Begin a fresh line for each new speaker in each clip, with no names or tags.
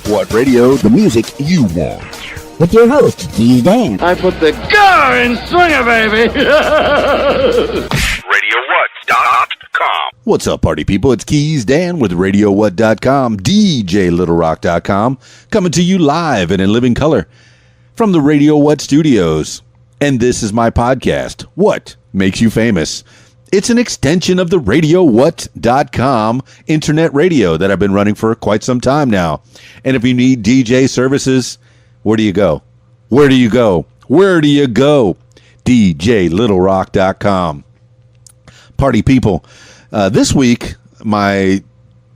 What radio? The music you want.
With your host, Keys Dan.
I put the car in swinger, baby.
RadioWhat.com. What's up, party people? It's Keys Dan with RadioWhat.com, DJLittleRock.com, coming to you live and in living color from the Radio What studios. And this is my podcast, What Makes You Famous? It's an extension of the RadioWhat.com internet radio that I've been running for quite some time now. And if you need DJ services, where do you go? Where do you go? Where do you go? DJLittleRock.com. Party people, this week my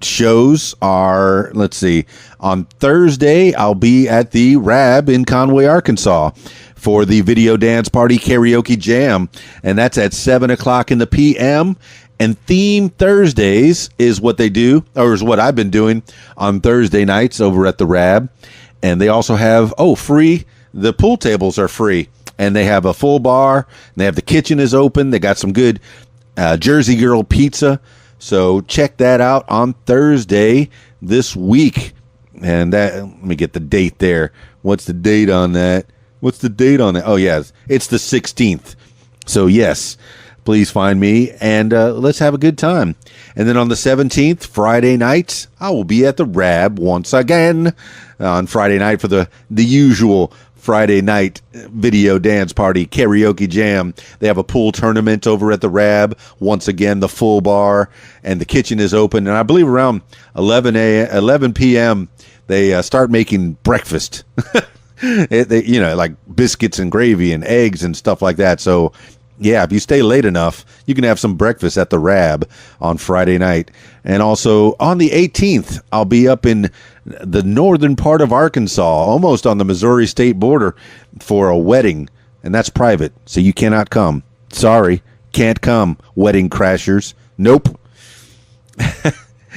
shows are, let's see, on Thursday I'll be at the RAB in Conway, Arkansas for the Video Dance Party Karaoke Jam, and that's at 7 o'clock in the p.m. And Theme Thursdays is what they do, or is what I've been doing on Thursday nights over at the RAB. And they also have, free, the pool tables are free, and they have a full bar, and they have the kitchen is open. They got some good Jersey Girl pizza, so check that out on Thursday this week. And that, let me get the date there. What's the date on that? Oh, yes, it's the 16th. So, yes, please find me, and let's have a good time. And then on the 17th, Friday night, I will be at the RAB once again on Friday night for the usual Friday night video dance party karaoke jam. They have a pool tournament over at the RAB. Once again, the full bar, and the kitchen is open. And I believe around 11 p.m., they start making breakfast. Like biscuits and gravy and eggs and stuff like that. So, yeah, if you stay late enough, you can have some breakfast at the RAB on Friday night. And also on the 18th, I'll be up in the northern part of Arkansas, almost on the Missouri state border, for a wedding. And that's private, so you cannot come. Sorry, can't come, wedding crashers. Nope.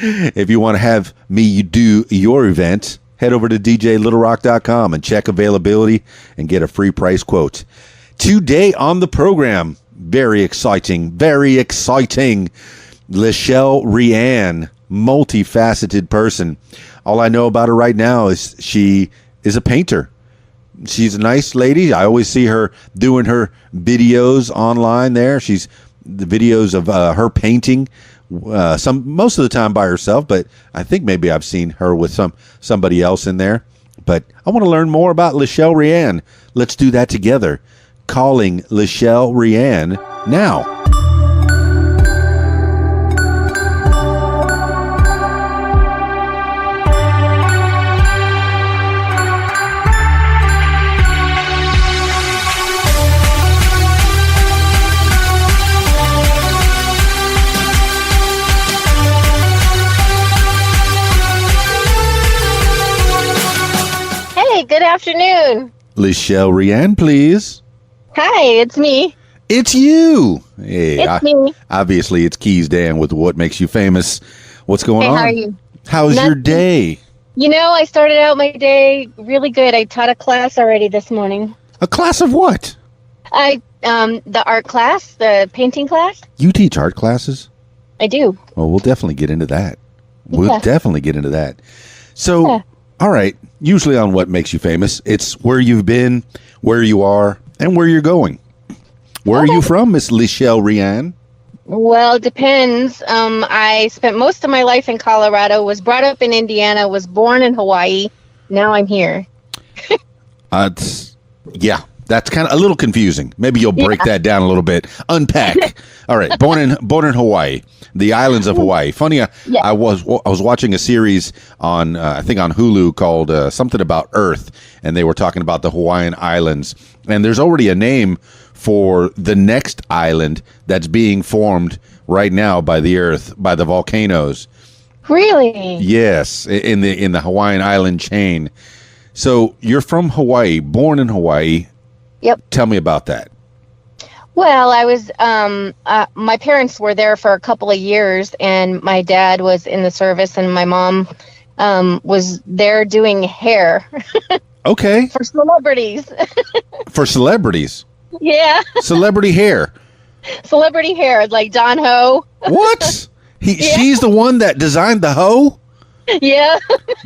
If you want to have me do your event, head over to DJLittleRock.com and check availability and get a free price quote. Today on the program, very exciting. Lyshell RèAnn, multifaceted person. All I know about her right now is she is a painter. She's a nice lady. I always see her doing her videos online there. She's the videos of her painting. Most of the time by herself, but I think maybe I've seen her with somebody else in there. But I want to learn more about Lyshell RèAnn. Let's do that together. Calling Lyshell RèAnn now.
Good afternoon.
Lyshell RèAnn, please.
Hi, it's me.
It's you. Hey,
it's me.
Obviously, it's Keys Dan with What Makes You Famous. What's going on?
How are you?
How's your day?
You know, I started out my day really good. I taught a class already this morning.
A class of what?
The art class, the painting class.
You teach art classes?
I do.
Well, we'll definitely get into that.
Yeah.
So,
yeah.
All right. Usually on What Makes You Famous, it's where you've been, where you are, and where you're going. Where are you from, Miss Lyshell RèAnn?
Well, it depends. I spent most of my life in Colorado, was brought up in Indiana, was born in Hawaii. Now I'm here.
That's kind of a little confusing. Maybe you'll break that down a little bit. Unpack. All right. Born in Hawaii, the islands of Hawaii. Funny, I was watching a series on I think on Hulu called something about Earth, and they were talking about the Hawaiian Islands. And there's already a name for the next island that's being formed right now by the Earth, by the volcanoes.
Really?
Yes, in the Hawaiian island chain. So you're from Hawaii, born in Hawaii.
Yep.
Tell me about that.
Well, I was, my parents were there for a couple of years, and my dad was in the service, and my mom was there doing hair.
Okay.
For celebrities.
For celebrities?
Yeah.
Celebrity hair.
Celebrity hair, like Don Ho.
What? She's the one that designed the hoe?
Yeah.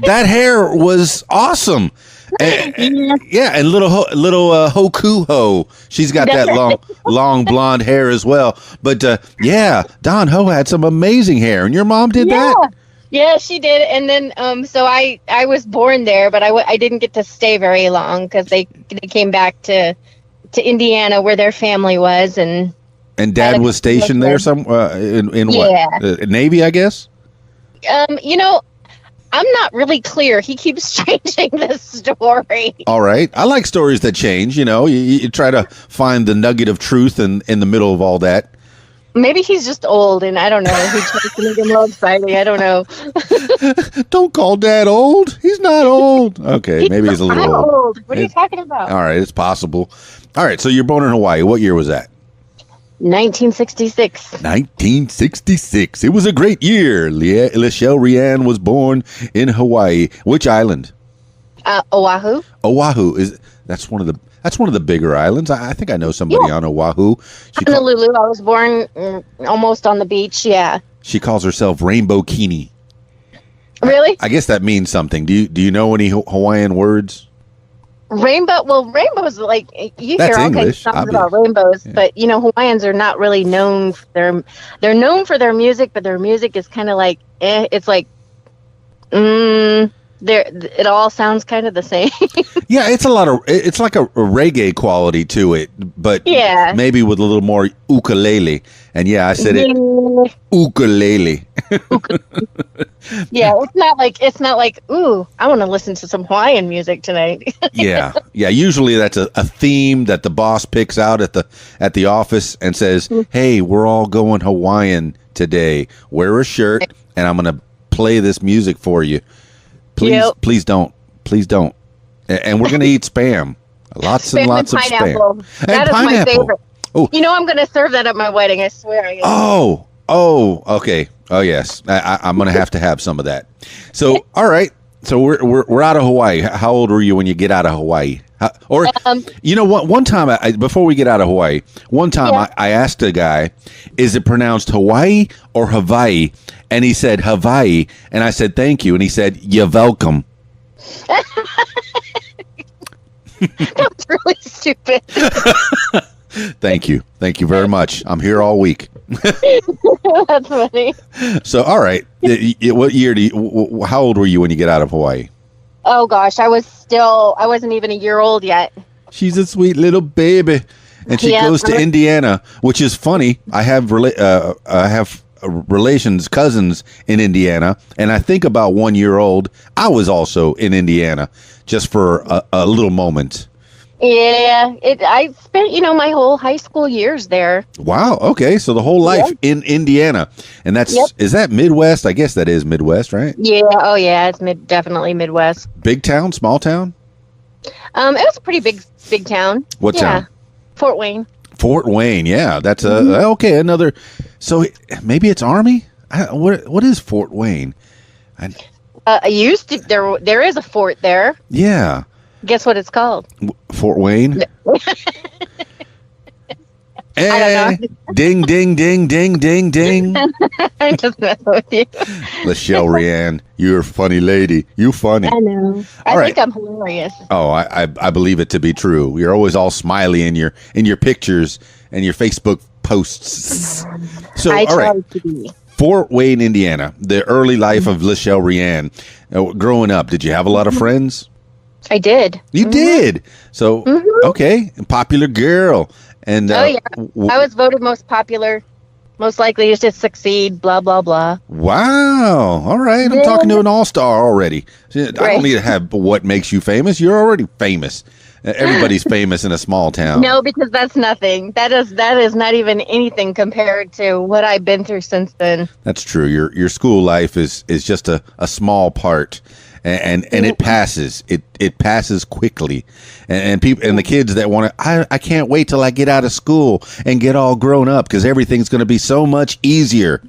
That hair was awesome. And, yeah, and little Hokuho. She's got that long blonde hair as well. But yeah, Don Ho had some amazing hair, and your mom did that.
Yeah, she did. And then so I was born there, but I didn't get to stay very long because they came back to Indiana where their family was, and
Dad was stationed there in what? Navy, I guess.
I'm not really clear. He keeps changing the story.
All right. I like stories that change. You try to find the nugget of truth in the middle of all that.
Maybe he's just old, and I don't know. He tries to make him more exciting. I don't know.
Don't call Dad old. He's not old. Okay, maybe he's a little old.
What are you talking about?
All right, it's possible. All right, so you're born in Hawaii. What year was that?
1966.
1966. It was a great year. Lyshell RèAnn was born in Hawaii. Which island?
Oahu.
Oahu that's one of the bigger islands. I think I know somebody on Oahu.
Honolulu. I was born almost on the beach. Yeah.
She calls herself Rainbow Kini.
Really?
I guess that means something. Do you know any Hawaiian words?
Rainbow. Well, rainbows, like you
That's
hear all
English,
kinds of songs about rainbows, but Hawaiians are not really known for they're known for their music, but their music is kind of like it's like it all sounds kind of the same.
Yeah, it's like a reggae quality to it, but maybe with a little more ukulele. And yeah, I said it ukulele.
Yeah, it's not like ooh, I want to listen to some Hawaiian music tonight.
Yeah. Usually that's a theme that the boss picks out at the office and says, "Hey, we're all going Hawaiian today. Wear a shirt, and I'm going to play this music for you. Please don't. And we're going to eat Spam. Lots and lots of Spam.
That is my favorite. Oh. I'm going to serve that at my wedding. I swear.
Oh, okay. Oh, yes. I'm going to have some of that. So, all right. So we're out of Hawaii. How old were you when you get out of Hawaii? One time, before we get out of Hawaii, I asked a guy, is it pronounced Hawaii or Hawaii? And he said Hawaii. And I said, thank you. And he said, you're welcome.
That was really stupid.
Thank you. Thank you very much. I'm here all week.
That's funny.
So, all right. What year how old were you when you get out of Hawaii?
Oh, gosh. I wasn't even a year old yet.
She's a sweet little baby. And she goes to Indiana, which is funny. I have cousins in Indiana, and I think about 1 year old. I was also in Indiana just for a little moment.
Yeah, I spent my whole high school years there.
Wow. Okay, so the whole life in Indiana, and is that Midwest? I guess that is Midwest, right? Yeah.
Oh yeah, it's definitely Midwest.
Big town, small town?
It was a pretty big town.
What town?
Fort Wayne.
Fort Wayne, yeah, that's okay. Another, so maybe it's Army. What is Fort Wayne?
There is a fort there.
Yeah.
Guess what it's called?
Fort Wayne.
I don't know.
Ding, ding, ding, ding, ding, ding.
I just mess with you.
Lyshell RèAnn, you're a funny lady. You funny.
I know. I think I'm hilarious.
Oh, I believe it to be true. You're always all smiley in your pictures and your Facebook posts. So,
I
all right.
try to be.
Fort Wayne, Indiana, the early life of Lyshell RèAnn. Growing up, did you have a lot of friends?
I did.
You did? So, okay. Popular girl. And
I was voted most popular, most likely to succeed, blah, blah, blah.
Wow. All right. I'm talking to an all-star already. I don't need to have what makes you famous. You're already famous. Everybody's famous in a small town.
No, because that's nothing. That is not even anything compared to what I've been through since then.
That's true. Your school life is just a small part. And it passes. It passes quickly, and people and the kids that want to. I can't wait till I get out of school and get all grown up because everything's going to be so much easier.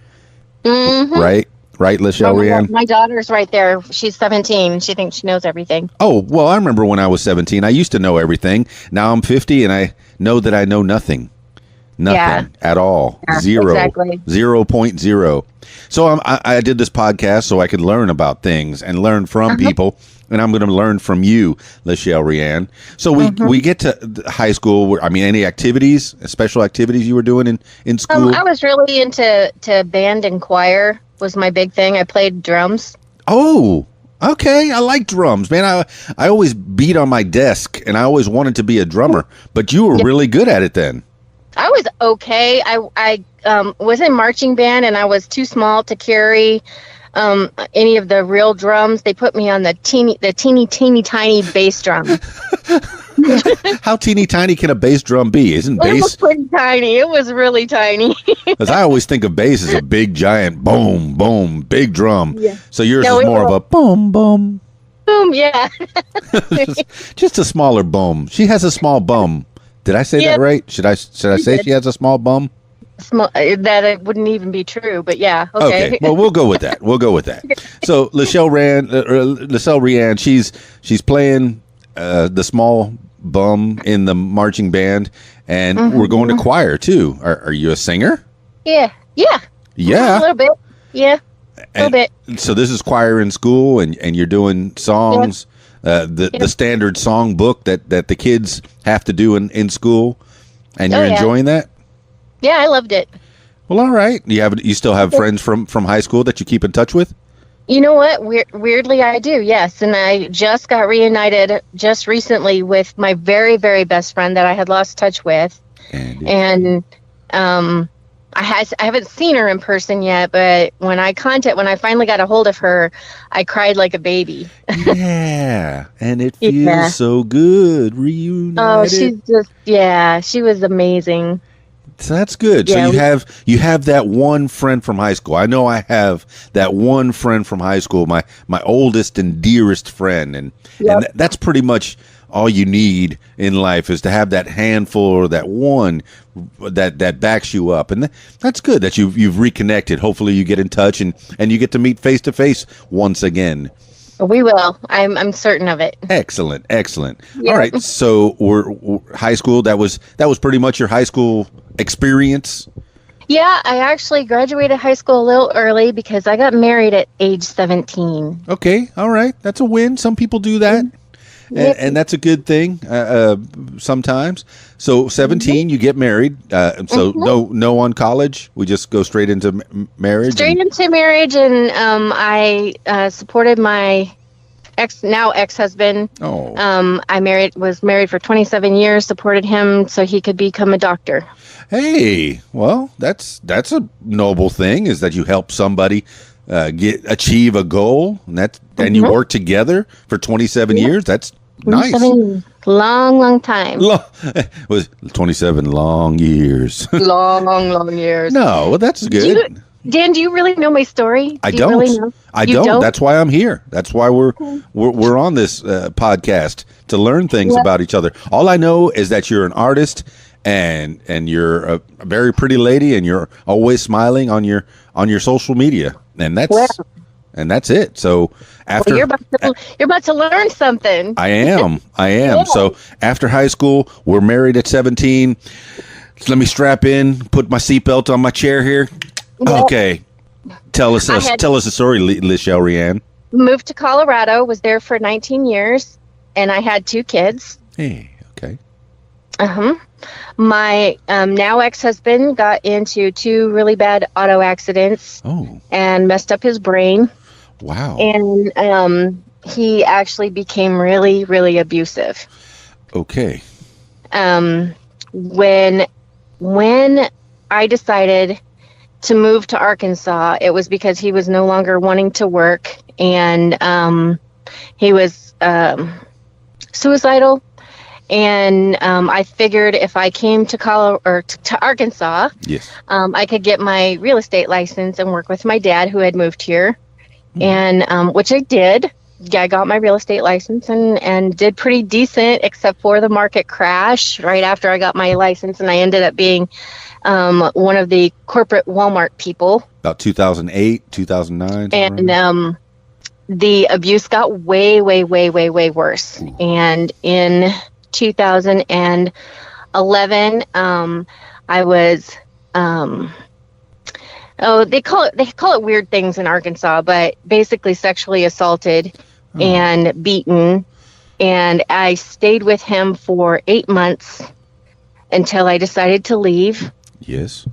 Mm-hmm. Right, Lyshell RèAnn.
My daughter's right there. She's 17. She thinks she knows everything.
Oh well, I remember when I was 17. I used to know everything. Now I'm 50, and I know that I know nothing. Nothing at all.
Yeah,
Zero.
exactly.
0.0. So I did this podcast so I could learn about things and learn from people. And I'm going to learn from you, Lyshell RèAnn. So we get to high school. I mean, any activities, special activities you were doing in school?
I was really into band and choir was my big thing. I played drums.
Oh, okay. I like drums, man. I always beat on my desk, and I always wanted to be a drummer. But you were really good at it then.
I was okay. I was in marching band, and I was too small to carry any of the real drums. They put me on the teeny tiny bass drum.
How teeny tiny can a bass drum be? Isn't
It
bass?
was pretty tiny. It was really tiny.
Because I always think of bass as a big giant boom boom big drum.
Yeah.
So yours
No,
is
it
more of
was-
a boom boom.
Boom, yeah.
Just a smaller bum. She has a small bum. Did I say
Yeah.
that right? Should I say
did.
she has a small bum?
Small, that it wouldn't even be true, but yeah, okay.
Well, we'll go with that. So Lyshell RèAnn, she's playing the small bum in the marching band, and we're going to choir too. Are you a singer?
Yeah.
Yeah.
A little bit. Yeah. A little bit.
So this is choir in school, and you're doing songs, the standard song book that the kids have to do in school, and you're enjoying that.
Yeah, I loved it.
Well, all right. You still have friends from high school that you keep in touch with?
You know what? Weirdly, I do. Yes, and I just got reunited just recently with my very, very best friend that I had lost touch with, and I haven't seen her in person yet. But when I finally got a hold of her, I cried like a baby.
Yeah, and it feels so good reunited.
Oh, she was amazing.
So that's good.
Yeah,
so you have that one friend from high school. I know I have that one friend from high school, my oldest and dearest friend, and that's pretty much all you need in life is to have that handful or that one that backs you up, and that's good that you've reconnected. Hopefully, you get in touch and you get to meet face to face once again.
We will. I'm certain of it.
Excellent.
Yeah.
All right. So we're high school. That was pretty much your high school experience.
Yeah, I actually graduated high school a little early because I got married at age 17.
Okay. All right. That's a win. Some people do that. And that's a good thing sometimes. So 17, you get married. So no on college. We just go straight into marriage.
Into marriage, and I supported my ex-husband.
Oh.
I was married for 27 years. Supported him so he could become a doctor.
Hey, well, that's a noble thing. Is that you help somebody achieve a goal, and you work together for 27 years. That's nice.
Long time.
Was 27 long years.
long years.
No, well, that's good.
Dan, do you really know my story?
I
Do
don't.
you really know?
I
You
don't. That's why I'm here. That's why we're on this podcast to learn things about each other. All I know is that you're an artist and you're a very pretty lady, and you're always smiling on your social media, and that's it. So after
you're about to learn something.
I am. Yeah. So after high school, we're married at 17. Let me strap in, put my seatbelt on my chair here.
Yeah.
Okay. Tell us a story, Lyshell RèAnn.
Moved to Colorado, was there for 19 years, and I had 2 kids.
Hey, okay.
My now ex-husband got into 2 really bad auto accidents and messed up his brain.
Wow.
And he actually became really, really abusive.
Okay.
When I decided to move to Arkansas, it was because he was no longer wanting to work, and he was suicidal. And I figured if I came to Arkansas,
yes,
I could get my real estate license and work with my dad, who had moved here, and which I did. I got my real estate license and did pretty decent, except for the market crash right after I got my license, and I ended up being one of the corporate Walmart people. About
2008, 2009.
And the abuse got way, way, way, way, way worse. And in 2011, I was, they call it weird things in Arkansas, but basically sexually assaulted and beaten. And I stayed with him for 8 months until I decided to leave.
Yes.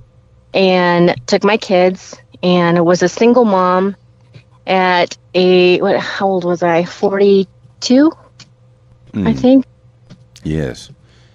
And took my kids, and was a single mom at how old was I? 42, I think.
Yes.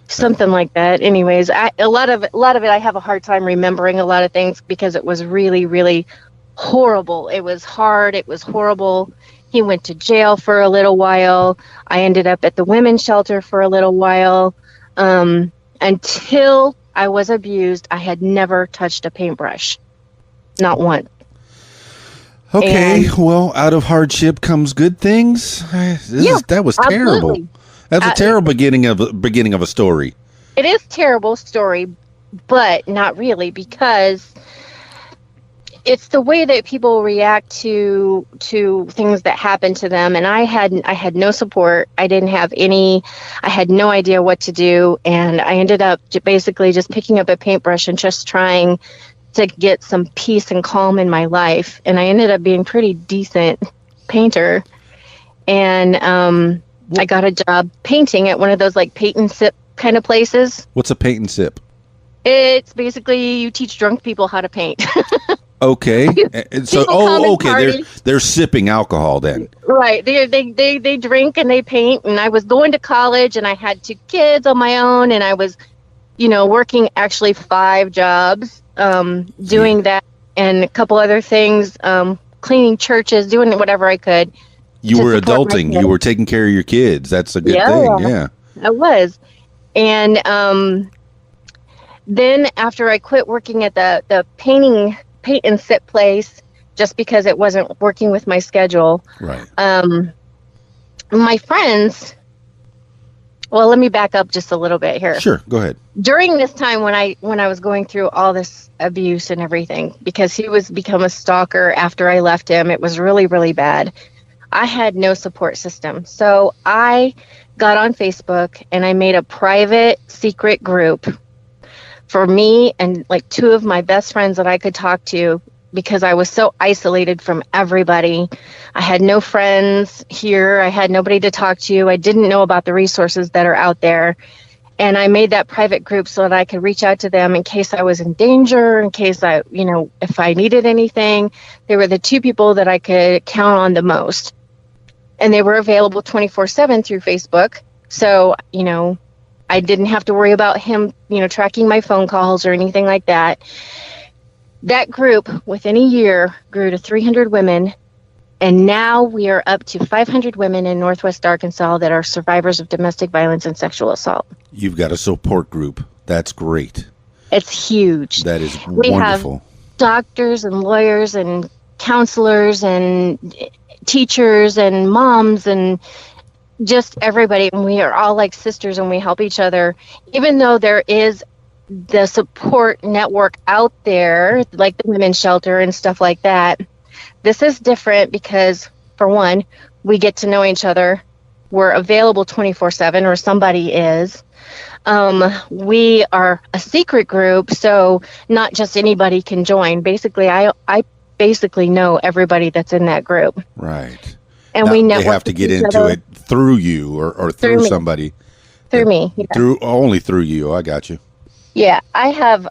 Something like that. Anyways, a lot of it, I have a hard time remembering a lot of things because it was really, really horrible. It was hard. It was horrible. He went to jail for a little while. I ended up at the women's shelter for a little while. Until I was abused, I had never touched a paintbrush. Not once.
Okay, well, out of hardship comes good things. That was terrible.
Absolutely.
That's a terrible beginning of a story.
It is a terrible story, but not really, because it's the way that people react to things that happen to them. And I had no support. I had no idea what to do. And I ended up basically just picking up a paintbrush and just trying to get some peace and calm in my life. And I ended up being pretty decent painter. And I got a job painting at one of those like paint and sip kind of places.
What's a paint and sip?
It's basically you teach drunk people how to paint.
Okay. So,
okay.
They're sipping alcohol then.
Right. They drink and they paint. And I was going to college, and I had 2 kids on my own, and I was, working actually 5 jobs, doing that and a couple other things, cleaning churches, doing whatever I could.
You were adulting. You were taking care of your kids. That's a good thing. Yeah.
I was. And then after I quit working at the paint and sip place, just because it wasn't working with my schedule.
Right.
My friends, well, let me back up just a little bit here.
Sure. Go ahead.
During this time when I was going through all this abuse and everything, because he was become a stalker after I left him, it was really, really bad. I had no support system. So I got on Facebook and I made a private secret group for me and like 2 of my best friends that I could talk to, because I was so isolated from everybody. I had no friends here. I had nobody to talk to. I didn't know about the resources that are out there. And I made that private group so that I could reach out to them in case I was in danger, in case if I needed anything. They were the 2 people that I could count on the most. And they were available 24/7 through Facebook. So, I didn't have to worry about him, tracking my phone calls or anything like that. That group, within a year, grew to 300 women. And now we are up to 500 women in Northwest Arkansas that are survivors of domestic violence and sexual assault.
You've got a support group. That's great.
It's huge.
That is
we
wonderful.
Have doctors and lawyers and counselors and teachers and moms and just everybody. And we are all like sisters, and we help each other. Even though there is the support network out there, like the women's shelter and stuff like that, this is different because, for one, we get to know each other. We're available 24/7, or somebody is. We are a secret group, so not just anybody can join. Basically, I basically know everybody that's in that group.
Right.
And
now,
we network.
They have to get into it through you or through somebody.
Through me. Yeah.
Only through you. I got you.
Yeah, I have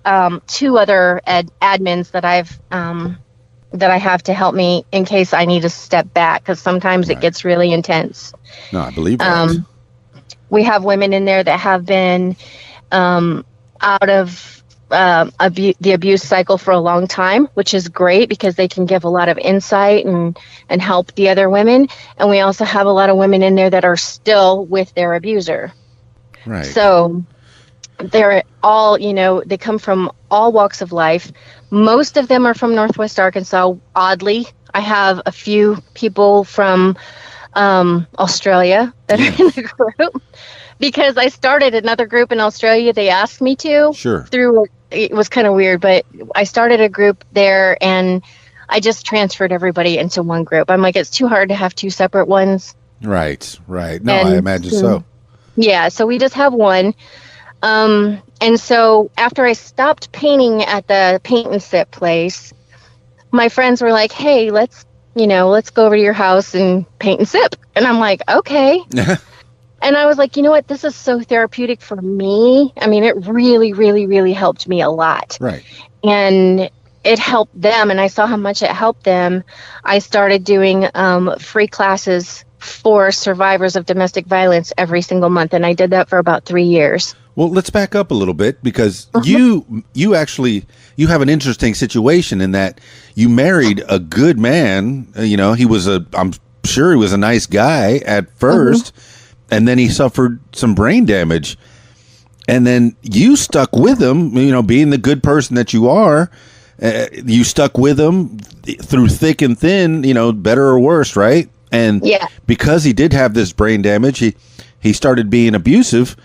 2 other admins that I have to help me in case I need to step back, because sometimes it gets really intense.
No, I believe that.
We have women in there that have been out of the abuse cycle for a long time, which is great because they can give a lot of insight and help the other women. And we also have a lot of women in there that are still with their abuser.
Right.
So they're all, they come from all walks of life. Most of them are from Northwest Arkansas. Oddly, I have a few people from Australia that are in the group, because I started another group in Australia. They asked me to.
Sure.
It was kind of weird, but I started a group there, and I just transferred everybody into one group. I'm like, it's too hard to have 2 separate ones.
Right. No, I imagine so.
Yeah, so we just have one. And so after I stopped painting at the paint and sip place, my friends were like, hey, let's go over to your house and paint and sip. And I'm like, okay. And I was like, you know what? This is so therapeutic for me. I mean, it really, really, really helped me a lot.
Right.
And it helped them. And I saw how much it helped them. I started doing free classes for survivors of domestic violence every single month. And I did that for about 3 years.
Well, let's back up a little bit, because you have an interesting situation in that you married a good man. I'm sure he was a nice guy at first, and then he suffered some brain damage, and then you stuck with him. Being the good person that you are, you stuck with him through thick and thin. Better or worse, right? And because he did have this brain damage, he started being abusive.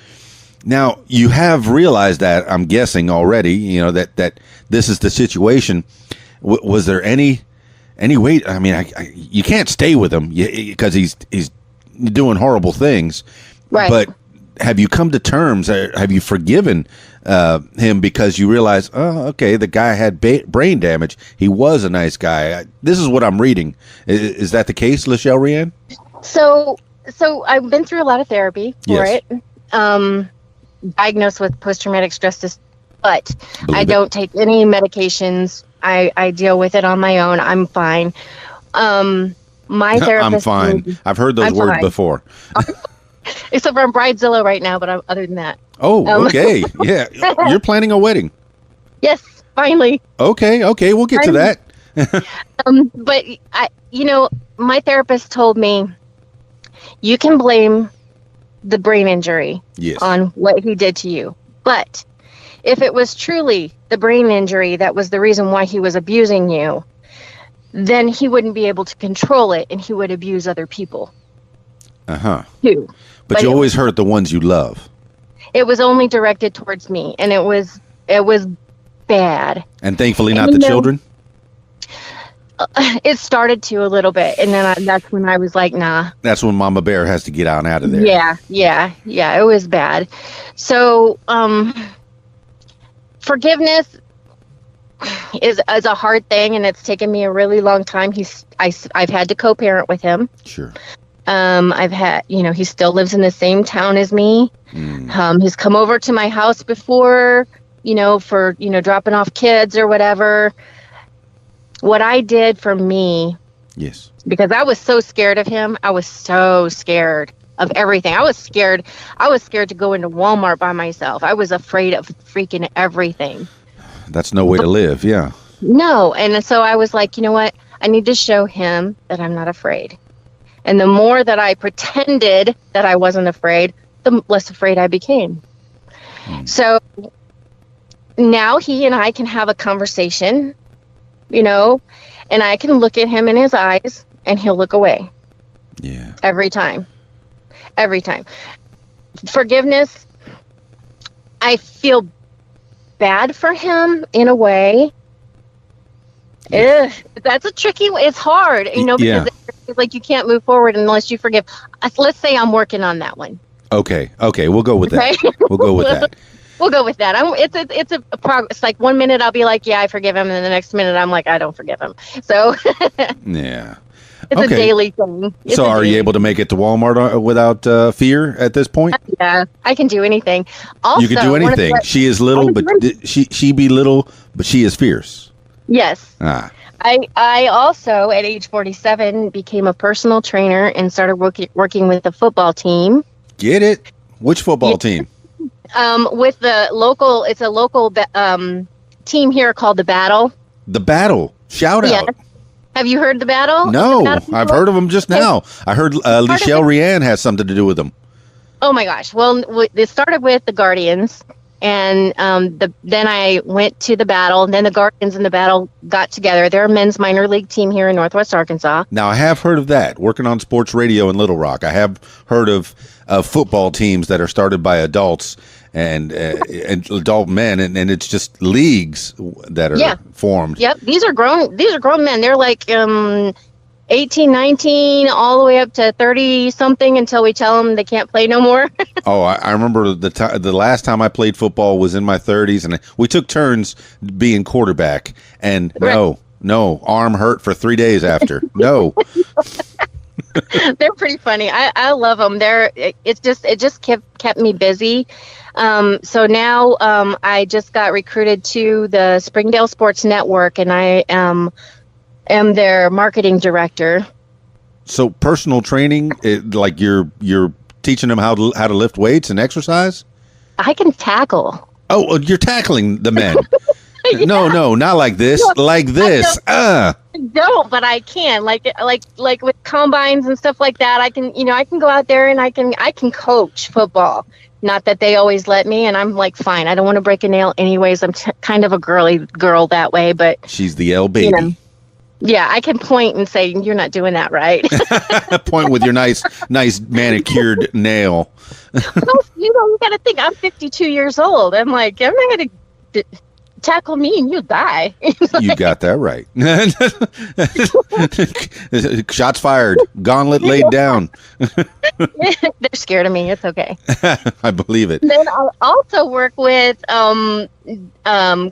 Now, you have realized that, I'm guessing already, that this is the situation. Was there any way? I mean, you can't stay with him because he's doing horrible things. Right. But have you come to terms? Have you forgiven him because you realize, oh, okay, the guy had brain damage. He was a nice guy. This is what I'm reading. Is that the case, Lyshell RèAnn?
So I've been through a lot of therapy for it. Diagnosed with post-traumatic stress disorder, but I don't take any medications. I deal with it on my own. I'm fine. My therapist.
I'm fine. I've heard those words before.
Except for I'm Bridezilla right now, but other than that.
Oh, okay. Yeah. You're planning a wedding.
Yes, finally.
Okay. We'll get to that.
But my therapist told me you can blame the brain injury on what he did to you. But if it was truly the brain injury that was the reason why he was abusing you, then he wouldn't be able to control it, and he would abuse other people. Too.
But you always hurt the ones you love.
It was only directed towards me, and it was bad.
And thankfully not the children?
It started to a little bit, and then that's when I was like, nah. That's
when Mama Bear has to get out of there.
Yeah, it was bad. So, forgiveness is a hard thing, and it's taken me a really long time. I've had to co-parent with him.
Sure.
I've had, he still lives in the same town as me. He's come over to my house before, for, dropping off kids or whatever. What I did for me, because I was so scared of him. I was so scared of everything. I was scared to go into Walmart by myself. I was afraid of freaking everything.
That's no way to live. Yeah.
No. And so I was like, you know what? I need to show him that I'm not afraid. And the more that I pretended that I wasn't afraid, the less afraid I became. So now he and I can have a conversation, and I can look at him in his eyes and he'll look away.
Yeah.
Every time. Forgiveness, I feel bad for him in a way. That's a tricky way. It's hard, because it's like you can't move forward unless you forgive. Let's say I'm working on that one.
Okay. We'll go with that. We'll go with that.
We'll go with that. It's a progress. Like 1 minute I'll be like, yeah, I forgive him, and then the next minute I'm like, I don't forgive him. So
yeah,
it's a daily thing.
So are you able to make it to Walmart without fear at this point?
Yeah, I can do anything. Also,
you can do anything. She is little, but she be little, but she is fierce.
Yes. I also, at age 47, became a personal trainer and started working with the football team.
Get it? Which football team?
With the local, it's a local team here called The Battle.
The Battle. Shout out.
Have you heard The Battle?
No, I've heard of them just now. I heard Lyshell RèAnn has something to do with them.
Oh my gosh. Well, it started with the Guardians. And then I went to The Battle, and then the Guardians and The Battle got together. They're a men's minor league team here in Northwest Arkansas.
Now, I have heard of that, working on sports radio in Little Rock. I have heard of football teams that are started by adults and adult men, and it's just leagues that are formed.
Yep, these are grown men. They're like 18, 19, all the way up to 30 something until we tell them they can't play no more.
Oh, I remember the last time I played football was in my 30s, and we took turns being quarterback. And no, arm hurt for 3 days after. No.
They're pretty funny. I love them. It just kept me busy. So now I just got recruited to the Springdale Sports Network, and I am their marketing director.
So personal training, like you're teaching them how to lift weights and exercise?
I can tackle.
Oh, you're tackling the men. Yeah. No, not like this. No, like this.
I don't, but I can. Like with combines and stuff like that, I can go out there and I can coach football. Not that they always let me, and I'm like, fine. I don't want to break a nail anyways. I'm kind of a girly girl that way, but
she's the L baby.
Yeah, I can point and say, you're not doing that right.
Point with your nice manicured nail.
Well, you got to think, I'm 52 years old. I'm like, I'm not going to tackle me and you'll die.
You got that right. Shots fired. Gauntlet laid down.
They're scared of me. It's okay.
I believe it.
Then I also work with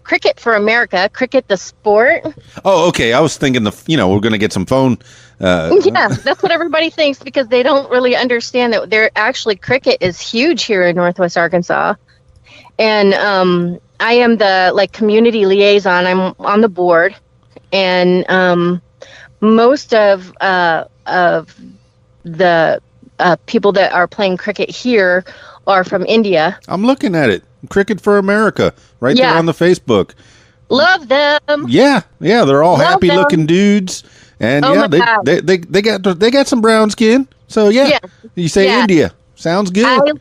Cricket for America, Cricket the sport.
Oh, okay. I was thinking we're going to get some phone.
Yeah, that's what everybody thinks because they don't really understand that cricket is huge here in Northwest Arkansas. And I am the community liaison. I'm on the board, and most of the people that are playing cricket here are from India.
I'm looking at it. Cricket for America, right there on the Facebook.
Love them.
Yeah, they're all happy-looking dudes, and they got some brown skin. So you say India. Sounds good.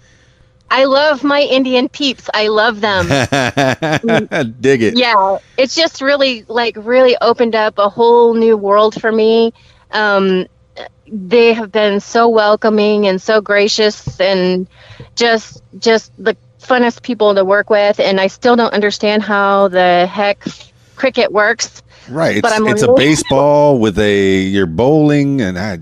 I love my Indian peeps. I love them.
Dig it.
Yeah, it's just really opened up a whole new world for me. They have been so welcoming and so gracious and just the funnest people to work with. And I still don't understand how the heck cricket works.
Right, it's a baseball with you're bowling, and I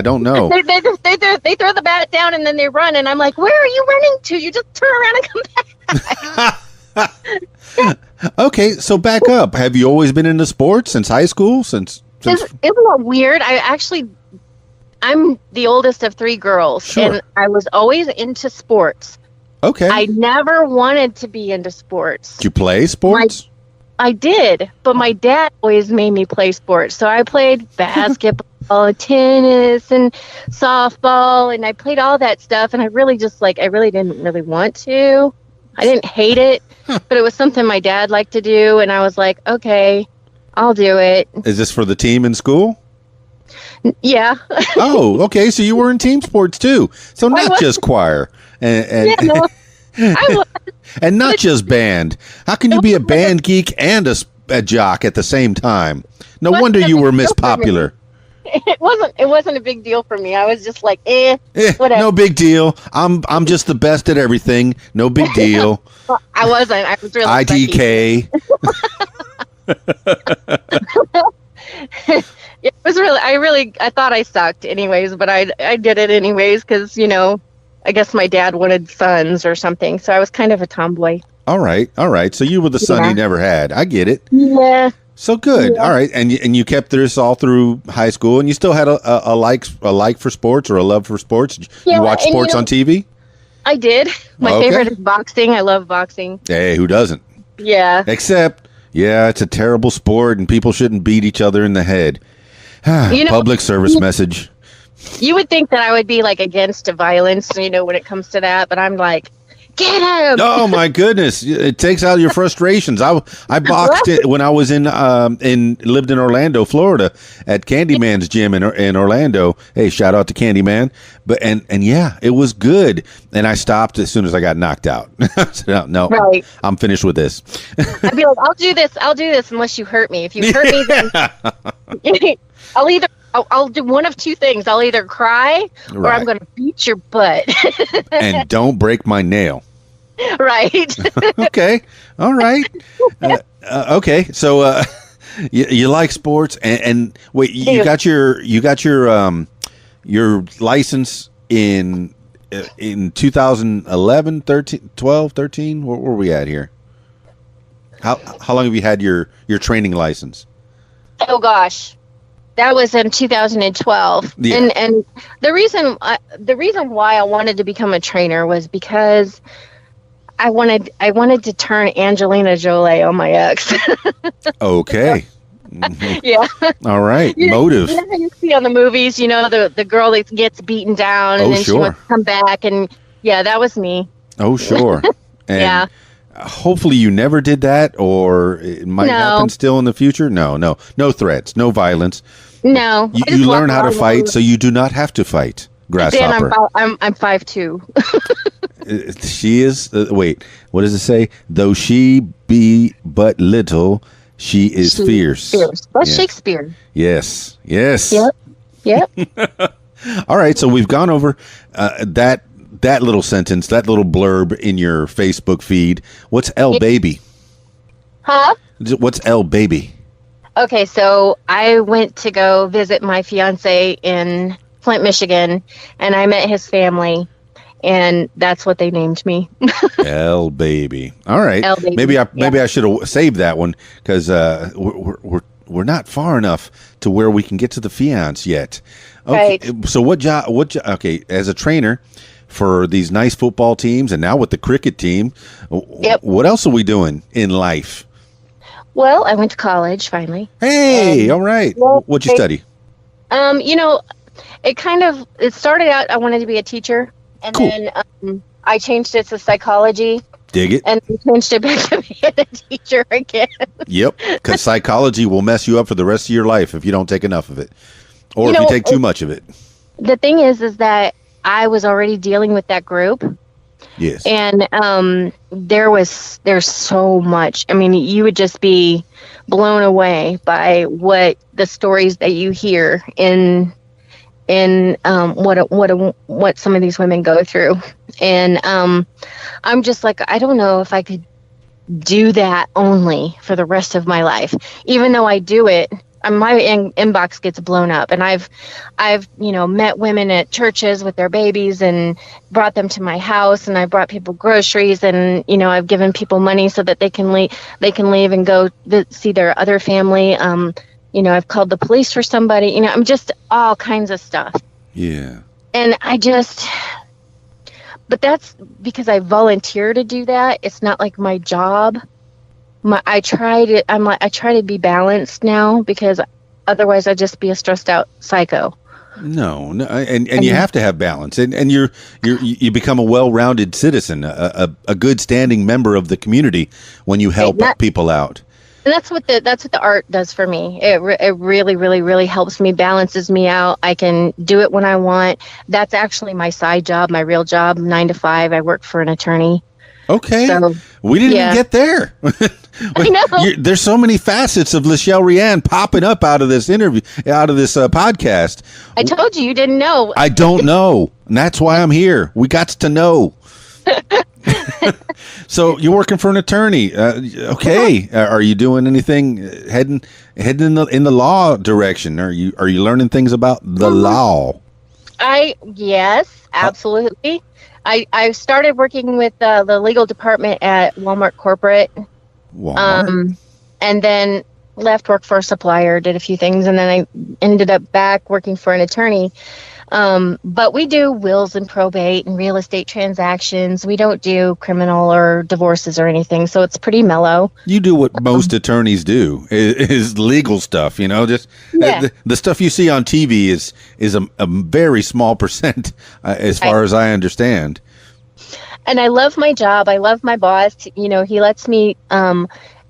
don't know.
They throw the bat down and then they run, and I'm like, where are you running to? You just turn around and come back.
Okay, so back up. Have you always been into sports since high school? Isn't
that weird? I'm the oldest of three girls,
sure.
And I was always into sports.
Okay.
I never wanted to be into sports.
Did you play sports?
I did, but my dad always made me play sports. So I played basketball, tennis, and softball, and I played all that stuff. And I really didn't really want to. I didn't hate it, but it was something my dad liked to do. And I was like, okay, I'll do it.
Is this for the team in school?
Yeah.
Oh, okay. So you were in team sports too. So not just choir. I
was.
And not just band. How can you be a band geek and a jock at the same time? No wonder you were Miss Popular.
It wasn't a big deal for me. I was just like, whatever.
No big deal. I'm just the best at everything. No big deal.
Well, I wasn't. I was really
IDK.
It was really. I thought I sucked, anyways, but I did it anyways because I guess my dad wanted sons or something, so I was kind of a tomboy.
All right. So you were the son he never had. I get it.
Yeah.
So good. Yeah. All right, and you kept this all through high school, and you still had a like for sports or a love for sports.
Yeah,
you watch sports on TV?
I did. My favorite is boxing. I love boxing.
Hey, who doesn't?
Yeah.
Except, it's a terrible sport, and people shouldn't beat each other in the head. Public service message.
You would think that I would be against violence, when it comes to that, but I'm like, get him!
Oh my goodness! It takes out your frustrations. I boxed it when I was lived in Orlando, Florida, at Candyman's gym in Orlando. Hey, shout out to Candyman! But it was good. And I stopped as soon as I got knocked out. No, right. I'm finished with this.
I'd be like, I'll do this unless you hurt me. If you hurt me, then I'll do one of two things. I'll either cry or I'm going to beat your butt.
And don't break my nail.
Right.
Okay. All right. Okay. So You like sports, and wait, you
Yeah.
got your license in 2011, 13, 12, 13. Where were we at here? How long have you had your training license?
Oh gosh, that was in 2012.
Yeah.
And the reason why I wanted to become a trainer was because I wanted to turn Angelina Jolie on my ex.
Okay.
Yeah.
All right. Motive.
You know how you see on the movies, the girl that gets beaten down and
Oh,
then she
sure.
wants to come back, and yeah, that was me.
Oh, sure. And
Yeah.
hopefully you never did that, or it might
No.
happen still in the future. No threats, no violence.
No. I just
You
walk
learn how to
around
fight,
with-
so you do not have to fight.
Dan,
Grasshopper.
I'm 5'2".
She is. Wait, what does it say? Though she be but little, she is fierce.
Fierce. That's
Yeah.
Shakespeare.
Yes.
Yep.
All right. So we've gone over that little sentence, that little blurb in your Facebook feed. What's L baby?
Huh?
What's L baby?
Okay, so I went to go visit my fiance in Flint, Michigan, and I met his family, and that's what they named me.
L baby. All right.
L baby,
Maybe
yeah.
I should have saved that one, because we're not far enough to where we can get to the fiance yet. Okay.
Right.
So what job? Okay, as a trainer for these nice football teams, and now with the cricket team,
Yep.
what else are we doing in life?
Well, I went to college finally.
Hey, all right.
well,
What'd you
hey-
study?
It started out I wanted to be a teacher, and
Cool.
then I changed it to psychology,
Dig it.
and then changed it back to being a teacher again.
Yep. Because psychology will mess you up for the rest of your life if you don't take enough of it, or if you take too much of it.
The thing is that I was already dealing with that group.
Yes.
And there's so much. I mean, you would just be blown away by what the stories that you hear in what some of these women go through. And I'm just like, I don't know if I could do that only for the rest of my life, even though I do it. My inbox gets blown up, and I've met women at churches with their babies and brought them to my house, and I brought people groceries, and I've given people money so that they can leave and go see their other family. I've called the police for somebody. I'm just all kinds of stuff.
Yeah.
And but that's because I volunteer to do that. It's not like my job. I try to be balanced now, because otherwise I'd just be a stressed out psycho.
No, and you have to have balance, and you become a well-rounded citizen, a good standing member of the community when you help people out.
And that's what the art does for me. It really, really, really helps me, balances me out. I can do it when I want. That's actually my side job, my real job, 9 to 5. I work for an attorney.
Okay,
So,
we didn't
yeah.
even get there.
I know.
There's so many facets of Lyshell RèAnn popping up out of this interview, out of this podcast.
I told you didn't know.
I don't know, and that's why I'm here. We got to know. So you're working for an attorney, okay? Are you doing anything heading in the law direction? Are you learning things about the law?
Yes, absolutely. I started working with the legal department at Walmart Corporate,
Walmart.
and then left, work for a supplier, did a few things, and then I ended up back working for an attorney. But we do wills and probate and real estate transactions. We don't do criminal or divorces or anything, so it's pretty mellow.
You do what most attorneys do is legal stuff. Just
Yeah.
the stuff you see on TV is a very small percent, as far as I understand.
And I love my job. I love my boss. He lets me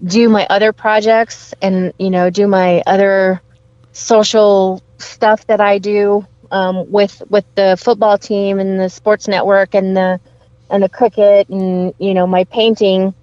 do my other projects and do my other social stuff that I do with the football team and the sports network and the cricket and my painting.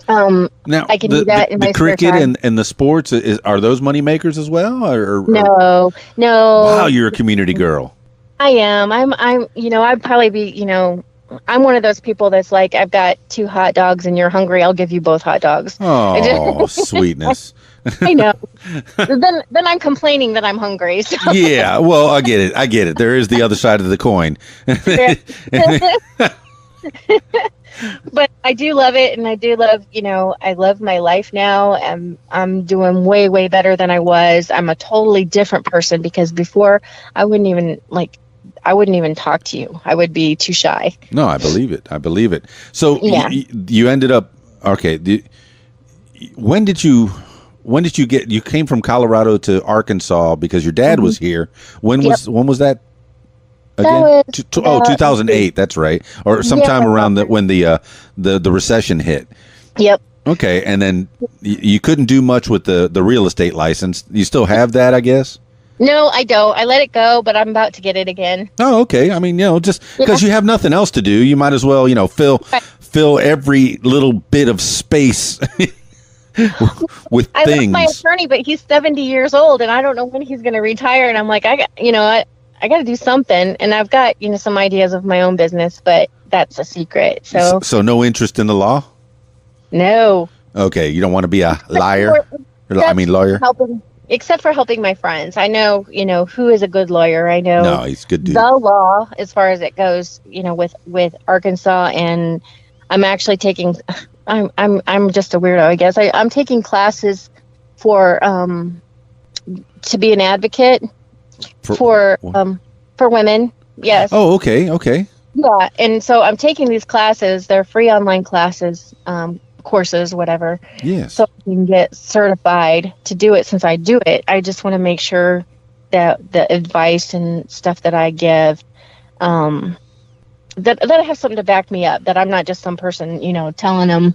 Now,
I can do that in my
the
spare
cricket
time.
and the sports are those money makers as well? Or
No.
wow, you're a community girl.
I am. I'm. I'd probably be. I'm one of those people that's like, I've got 2 hot dogs and you're hungry. I'll give you both hot dogs.
Oh, sweetness.
I know. then I'm complaining that I'm hungry. So.
Yeah, well, I get it. There is the other side of the coin.
But I do love it, and I do love, I love my life now. I'm doing way, way better than I was. I'm a totally different person, because before I wouldn't even talk to you. I would be too shy.
No, I believe it. So
Yeah.
you ended up, okay. When did you you came from Colorado to Arkansas because your dad was here. When was that? Again?
That was
2008. That's right. Or sometime around when the recession hit.
Yep.
Okay, and then you couldn't do much with the real estate license. You still have that, I guess?
No, I don't. I let it go, but I'm about to get it again.
Oh, okay. I mean, just because you have nothing else to do, you might as well, fill every little bit of space with
I
things.
love my attorney, but he's 70 years old, and I don't know when he's going to retire. And I'm like, I got to do something. And I've got, some ideas of my own business, but that's a secret. So
no interest in the law?
No.
Okay, you don't want to be a liar? Lawyer?
Except for helping my friends. I know, who is a good lawyer. I know
No, he's a good dude.
The law, as far as it goes, with Arkansas, and I'm actually taking, I'm just a weirdo, I guess. I'm taking classes for to be an advocate for women. Yes.
Oh, okay.
Yeah, and so I'm taking these classes. They're free online classes, courses, whatever.
Yes.
So I can get certified to do it. Since I do it, I just want to make sure that the advice and stuff that I give, that I have something to back me up. That I'm not just some person, telling them,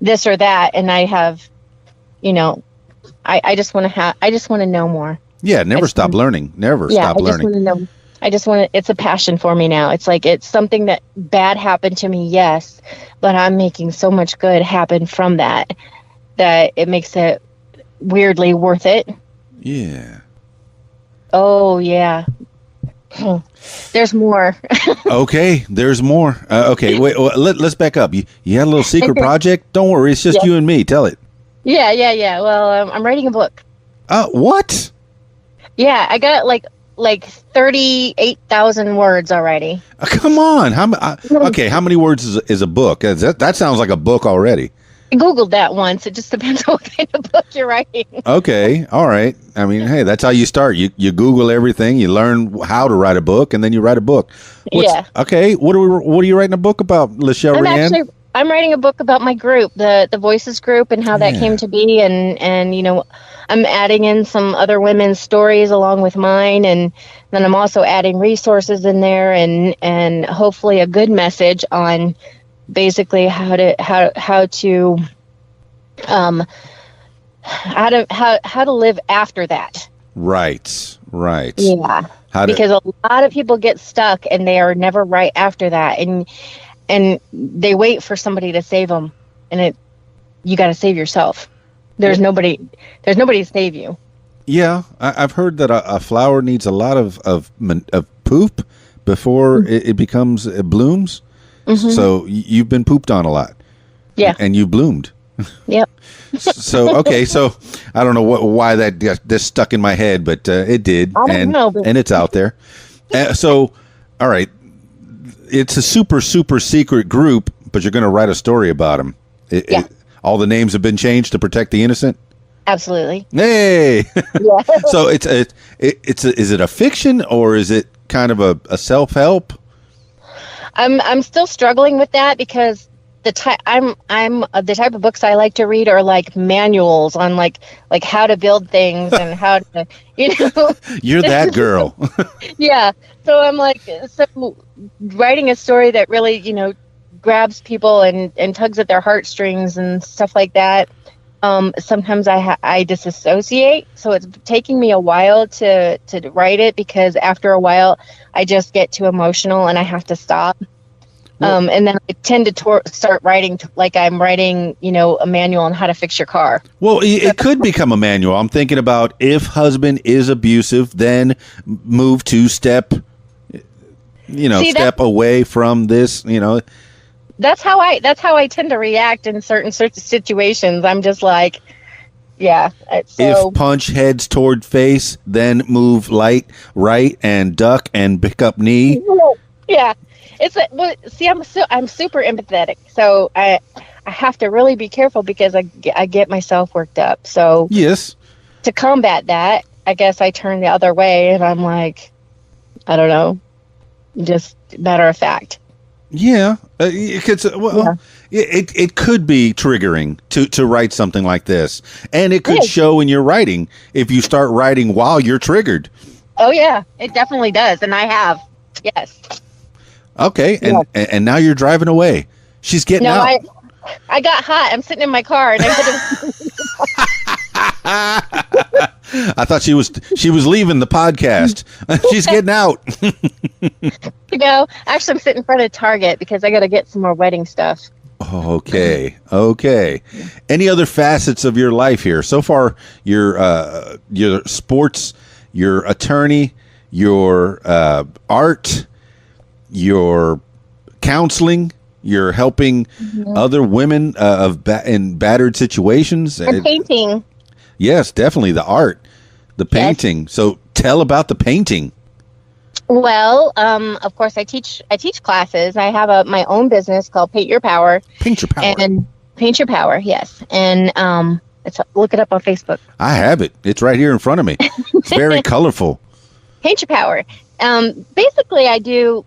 this or that. And I have, I just want to know more.
Yeah, never stop learning. Never stop learning.
I just want to know. It's a passion for me now. It's like, it's something that bad happened to me, yes, but I'm making so much good happen from that it makes it weirdly worth it.
Yeah.
Oh, yeah. There's more.
Okay, there's more. Okay, wait, let's back up. You had a little secret project? Don't worry, it's just you and me. Tell it.
Yeah. Well, I'm writing a book.
What?
Yeah, I got like 38,000 words already.
Come on. How many words is a book? That sounds like a book already.
I Googled that once. It just depends on what kind of book you're writing.
Okay. All right. I mean, hey, that's how you start. You Google everything. You learn how to write a book, and then you write a book.
Yeah.
Okay. What are you writing a book about, Lyshell RèAnn?
I'm writing a book about my group, the Voices group, and how that came to be, and I'm adding in some other women's stories along with mine, and then I'm also adding resources in there, and hopefully a good message on basically how to live after that.
Right.
Yeah. Because a lot of people get stuck and they are never right after that, and they wait for somebody to save them, and you got to save yourself. There's nobody to save you.
Yeah, I've heard that a flower needs a lot of poop before it blooms. Mm-hmm. So you've been pooped on a lot.
Yeah,
and you bloomed.
Yep.
So I don't know why that stuck in my head, but it did, and it's out there. So, all right. It's a super, super secret group, but you're going to write a story about them. All the names have been changed to protect the innocent?
Absolutely.
Hey!
Yeah.
So is it a fiction, or is it kind of a self-help?
I'm still struggling with that, because I'm the type of books I like to read are like manuals on like how to build things and how to,
You're that girl.
Yeah. So I'm like, writing a story that really, grabs people and tugs at their heartstrings and stuff like that. Sometimes I disassociate, so it's taking me a while to write it, because after a while I just get too emotional and I have to stop. And then I tend to start writing like I'm writing, a manual on how to fix your car.
Well, it could become a manual. I'm thinking about, if husband is abusive, then move to step away from this.
That's how I tend to react in certain situations. I'm just like, Yeah. So,
If punch heads toward face, then move right and duck and pick up knee.
yeah. See, I'm super empathetic, so I have to really be careful because I get myself worked up. So
Yes.
to combat that, I guess I turn the other way, and I'm like, I don't know, just matter of fact.
Yeah, it could be triggering to write something like this, and it could show in your writing if you start writing while you're triggered.
Oh yeah, it definitely does, and I have. Yes.
Okay, and now you're driving away. She's getting out.
I got hot. I'm sitting in my car, and
I thought she was leaving the podcast. She's getting out.
Actually, I'm sitting in front of Target because I got to get some more wedding stuff.
Okay. Any other facets of your life here? So far, your sports, your attorney, your art, your counseling, you're helping other women in battered situations.
And painting.
Yes, definitely the art, the painting. Yes. So tell about the painting.
Well, of course, I teach classes. I have my own business called Paint Your Power.
Paint Your Power.
And Paint Your Power, yes. And look it up on Facebook.
I have it. It's right here in front of me. It's very colorful. Paint
Your Power. Basically, I do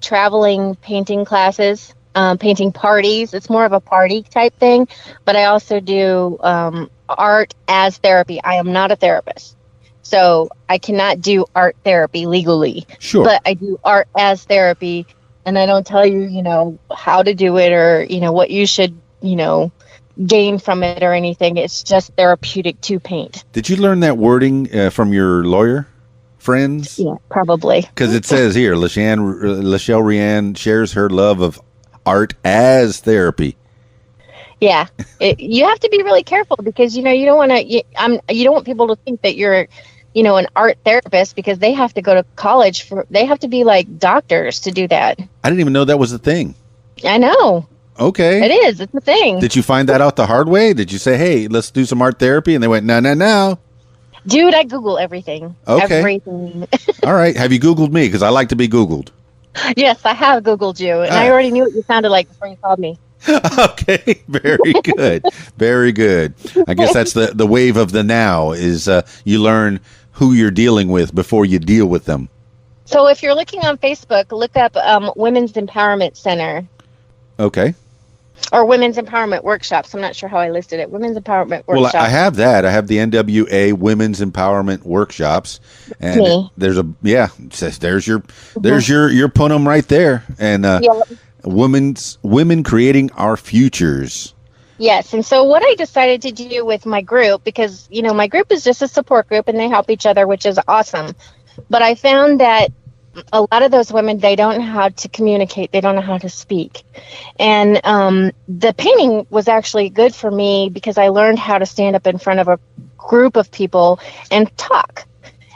traveling painting classes, painting parties. It's more of a party type thing. But I also do art as therapy. I am not a therapist. So I cannot do art therapy legally.
Sure.
But I do art as therapy, and I don't tell you, how to do it or, what you should, gain from it or anything. It's just therapeutic to paint.
Did you learn that wording from your lawyer friends?
Yeah, probably.
Because it says here, Lyshell RèAnn shares her love of art as therapy.
Yeah, you have to be really careful because you don't want to. You don't want people to think that you're, an art therapist because they have to go to college they have to be like doctors to do that.
I didn't even know that was a thing.
I know.
Okay,
it is. It's a thing.
Did you find that out the hard way? Did you say, "Hey, let's do some art therapy," and they went, "No"?
Dude, I Google everything.
Okay.
Everything.
All right. Have you Googled me? Because I like to be Googled.
Yes, I have Googled you, and I already knew what you sounded like before you called me.
Okay, very good. Very good. I guess that's the wave of the now is you learn who you're dealing with before you deal with them.
So if you're looking on Facebook, look up Women's Empowerment Center.
Okay.
Or Women's Empowerment Workshops. I'm not sure how I listed it. Women's Empowerment Workshops.
Well, I have that. I have the NWA Women's Empowerment Workshops. And there's there's your punum right there. And women creating our futures.
Yes. And so what I decided to do with my group, because, my group is just a support group and they help each other, which is awesome. But I found that a lot of those women, they don't know how to communicate. They don't know how to speak. And the painting was actually good for me because I learned how to stand up in front of a group of people and talk.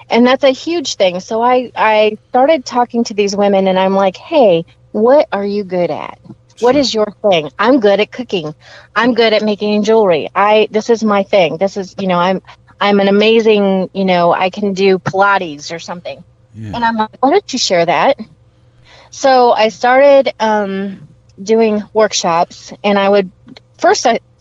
And that's a huge thing. So I started talking to these women and I'm like, hey, what are you good at? What is your thing? I'm good at cooking. I'm good at making jewelry. This is my thing. This is, I'm an amazing, I can do Pilates or something. Yeah. And I'm like, why don't you share that? So I started doing workshops, and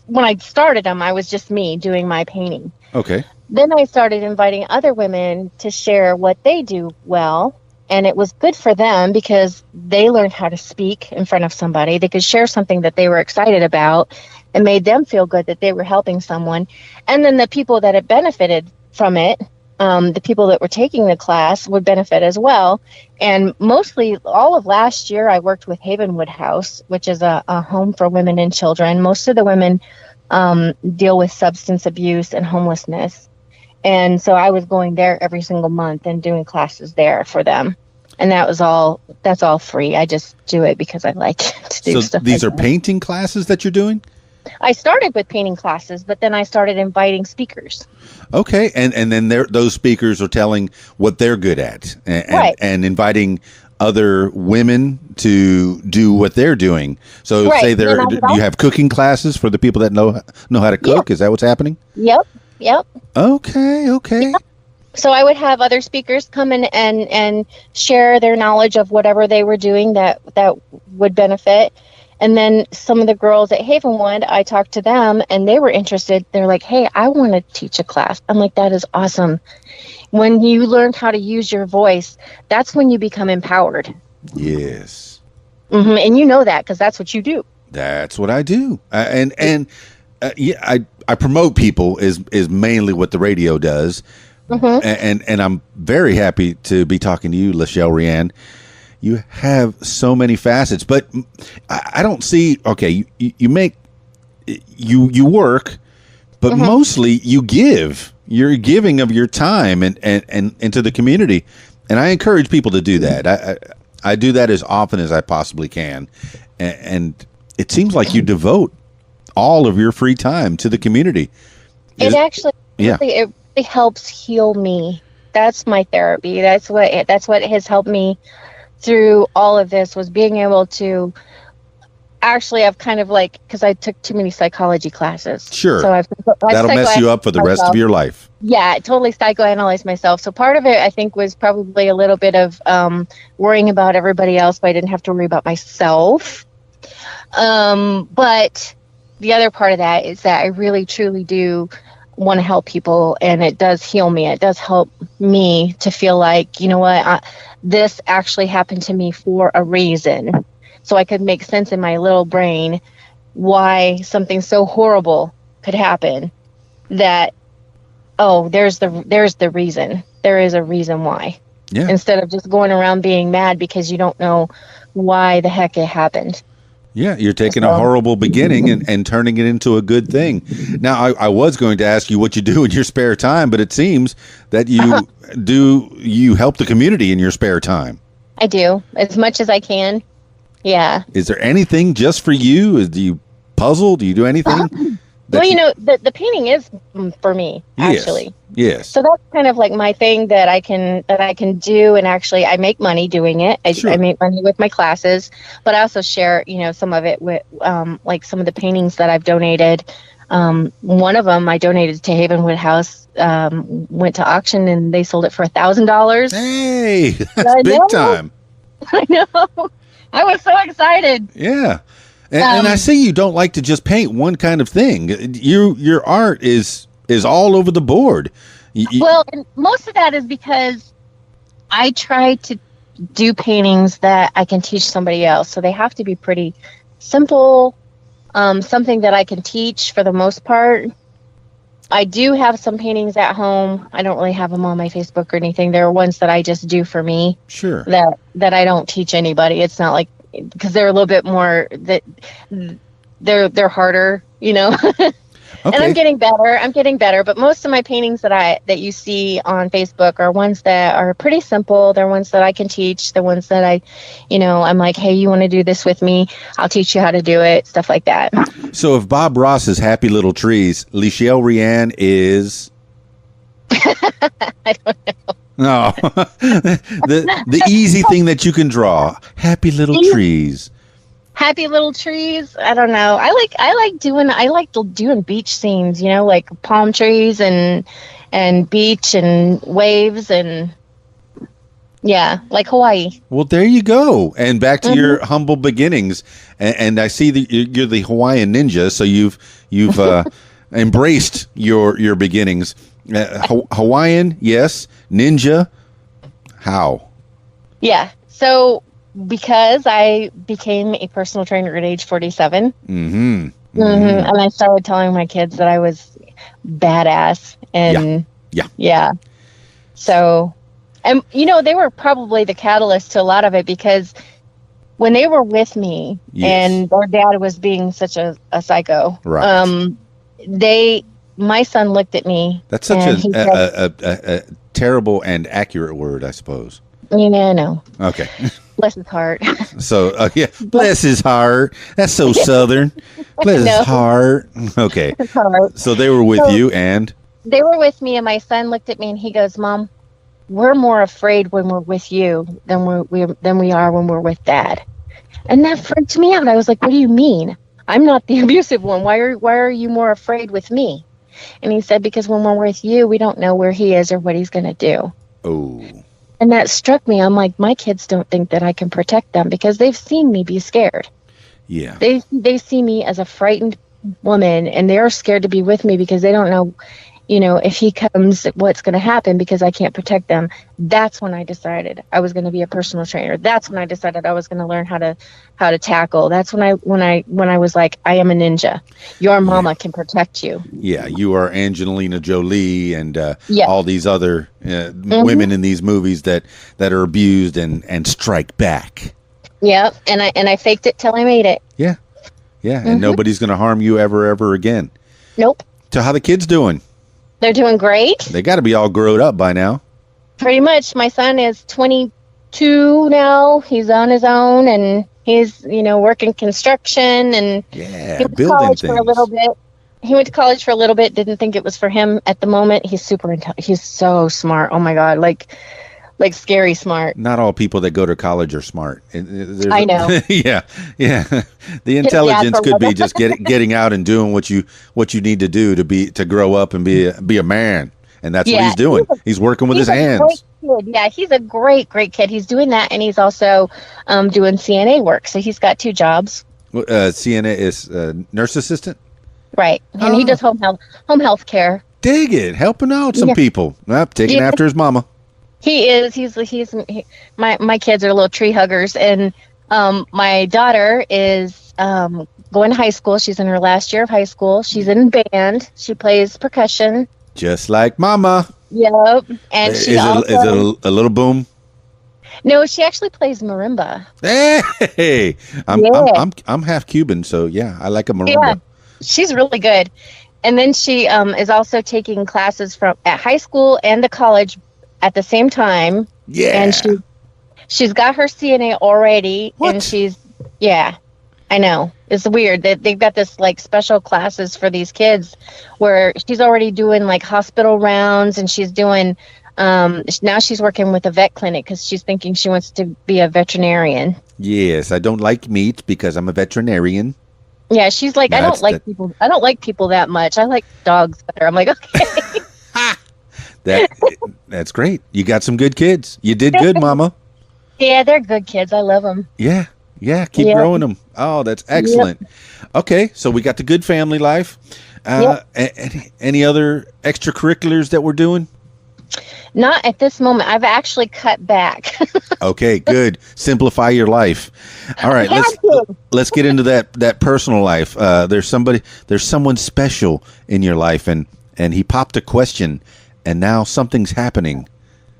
when I started them, I was just me doing my painting.
Okay.
Then I started inviting other women to share what they do well, and it was good for them because they learned how to speak in front of somebody. They could share something that they were excited about and made them feel good that they were helping someone. And then the people that had benefited from it, the people that were taking the class would benefit as well. And mostly all of last year, I worked with Havenwood House, which is a home for women and children. Most of the women deal with substance abuse and homelessness. And so I was going there every single month and doing classes there for them. And that's all free. I just do it because I like to do stuff.
So these
like
are painting classes that you're doing?
I started with painting classes, but then I started inviting speakers.
Okay, and then those speakers are telling what they're good at, and inviting other women to do what they're doing. So say do you have cooking classes for the people that know how to cook?
Yeah.
Is that what's happening?
Yep. Yep.
Okay.
So I would have other speakers come in and share their knowledge of whatever they were doing that would benefit. And then some of the girls at Havenwood, I talked to them and they were interested. They're like, hey, I want to teach a class. I'm like, that is awesome. When you learn how to use your voice, that's when you become empowered.
Yes.
And you know that because that's what you do.
That's what I do. I promote people is mainly what the radio does. And I'm very happy to be talking to you, Lyshell RèAnn. You have so many facets, but I don't see. Okay, you make you work, but mostly you give. You're giving of your time and into the community, and I encourage people to do that. I do that as often as I possibly can, and it seems like you devote all of your free time to the community.
It really helps heal me. That's my therapy. That's what has helped me through all of this, was being able to actually, I've kind of like, because I took too many psychology classes.
Sure.
So
that'll mess you up for the rest of your life.
Yeah, I totally psychoanalyzed myself. So part of it, I think, was probably a little bit of worrying about everybody else, but I didn't have to worry about myself. But the other part of that is that I really, truly do want to help people, and it does heal me. It does help me to feel like, you know what, this actually happened to me for a reason. So I could make sense in my little brain why something so horrible could happen. That, oh, there's the reason. There is a reason why. Yeah. Instead of just going around being mad because you don't know why the heck it happened.
Yeah, you're taking a horrible beginning and turning it into a good thing. Now, I was going to ask you what you do in your spare time, but it seems that you help the community in your spare time.
I do, as much as I can. Yeah.
Is there anything just for you? Do you puzzle? Do you do anything?
Well, the painting is for me, actually.
Yes.
So that's kind of like my thing that I can do, and actually I make money doing it. I make money with my classes, but I also share, some of it with like some of the paintings that I've donated. One of them I donated to Havenwood House, went to auction, and they sold it for $1,000.
Hey, that's big time.
I know. I was so excited.
Yeah. And I see you don't like to just paint one kind of thing. Your art is all over the board.
Well, and most of that is because I try to do paintings that I can teach somebody else. So they have to be pretty simple, something that I can teach for the most part. I do have some paintings at home. I don't really have them on my Facebook or anything. There are ones that I just do for me.
Sure.
That I don't teach anybody. It's not like, because they're a little bit more, that they're harder, Okay. And I'm getting better, but most of my paintings that you see on Facebook are ones that are pretty simple. They're ones that I can teach. The ones that I'm like, hey, you want to do this with me? I'll teach you how to do it, stuff like that.
So if Bob Ross is Happy Little Trees, Lyshell RèAnn is
I don't know.
No, the easy thing that you can draw, happy little trees.
Happy little trees. I don't know. I like doing beach scenes. Like palm trees and beach and waves and like Hawaii.
Well, there you go. And back to your humble beginnings. And I see that you're the Hawaiian ninja, so you've embraced your beginnings. Hawaiian, yes. Ninja, how?
Yeah. So because I became a personal trainer at age 47, and I started telling my kids that I was badass, and yeah. So, and they were probably the catalyst to a lot of it, because when they were with me, and their dad was being such a psycho,
right?
My son looked at me.
That's such a terrible and accurate word, I suppose.
I know.
Okay.
Bless his heart.
So, bless his heart. That's so Southern. Bless his heart. Okay.
His heart.
So they were with you, and?
They were with me, and my son looked at me, and he goes, Mom, we're more afraid when we're with you than we are when we're with Dad. And that freaked me out. I was like, what do you mean? I'm not the abusive one. Why are you more afraid with me? And he said, because when we're with you, we don't know where he is or what he's going to do.
Oh.
And that struck me. I'm like, my kids don't think that I can protect them because they've seen me be scared.
Yeah.
They see me as a frightened woman, and they're scared to be with me because they don't know, if he comes, what's going to happen because I can't protect them. That's when I decided I was going to be a personal trainer. That's when I decided I was going to learn how to tackle. That's when I was like, I am a ninja. Your mama can protect you.
Yeah, you are Angelina Jolie and
Yeah.
all these other women in these movies that are abused and strike back.
Yep, and I faked it till I made it.
Yeah, and nobody's going to harm you ever again.
Nope.
So how the kids doing?
They're doing great.
They got to be all grown up by now.
Pretty much. My son is 22 now. He's on his own, and he's, working construction, and
Yeah,
he went to
building
college
things.
for a little bit. He went to college for a little bit, didn't think it was for him at the moment. He's super intelligent. He's so smart. Oh my God. Like scary smart.
Not all people that go to college are smart.
I know.
Yeah. The intelligence could be just getting out and doing what you need to do to grow up and be a man, and that's what he's doing. He's working with his hands.
Great kid. Yeah, he's a great kid. He's doing that, and he's also doing CNA work. So he's got 2 jobs.
CNA is nurse assistant.
Right, and he does home health care.
Dig it, helping out some people. Taking after his mama.
He is. My kids are little tree huggers, and my daughter is going to high school. She's in her last year of high school. She's in band. She plays percussion.
Just like mama.
Yep. And
Is
she also,
it a little boom?
No, she actually plays marimba.
Hey, I'm half Cuban, so yeah, I like a marimba.
Yeah, she's really good. And then she is also taking classes at high school and the college at the same time.
Yeah.
And she's got her CNA already.
What?
And I know. It's weird that they've got this like special classes for these kids where she's already doing like hospital rounds, and she's doing now she's working with a vet clinic because she's thinking she wants to be a veterinarian.
Yes, I don't like meat because I'm a veterinarian.
Yeah, she's like, I don't like people that much. I like dogs better. I'm like, okay.
That's great. You got some good kids. You did good, mama.
Yeah, they're good kids. I love them.
Yeah. Keep growing them. Oh, that's excellent. Yep. Okay, so we got the good family life. Any other extracurriculars that we're doing?
Not at this moment. I've actually cut back.
Okay, good. Simplify your life. All right, let's get into that personal life. There's someone special in your life, and he popped a question, and now something's happening.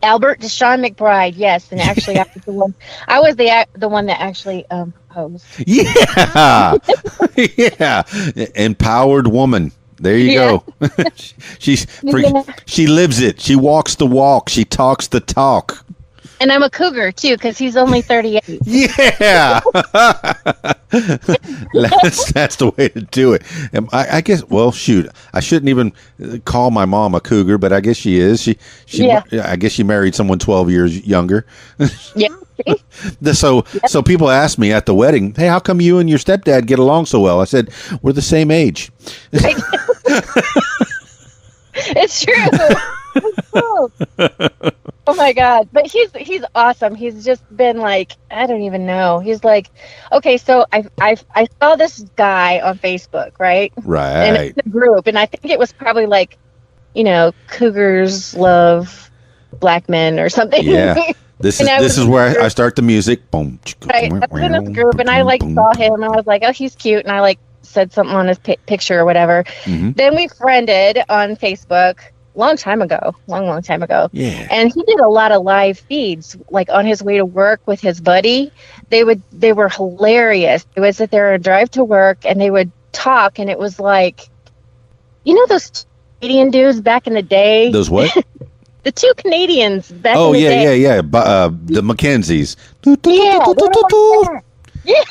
Albert Deshaun McBride, yes, and actually I was the one that actually proposed.
Yeah, yeah, empowered woman. There you go. She lives it. She walks the walk. She talks the talk.
And I'm a cougar too, because he's only 38.
Yeah, that's the way to do it. I guess. Well, shoot, I shouldn't even call my mom a cougar, but I guess she is. I guess she married someone 12 years younger.
Yeah.
So people ask me at the wedding, "Hey, how come you and your stepdad get along so well?" I said, "We're the same age."
It's true. It's true. Oh my God. But he's awesome. He's just been like, I don't even know. He's like, okay, so I saw this guy on Facebook, right?
Right.
And it's a group, and I think it was probably like, cougars love black men or something.
Yeah. This is where I start the music. Boom.
Right. I was in this group, and I saw him, and I was like, oh, he's cute, and I said something on his picture or whatever. Mm-hmm. Then we friended on Facebook. Long time ago.
Yeah.
And he did a lot of live feeds, like on his way to work with his buddy. They were hilarious. They would sit there and drive to work, and they would talk, and it was like, those Canadian dudes back in the day.
Those what?
The 2 Canadians back in the day.
Oh, yeah. The Mackenzies.
Yeah.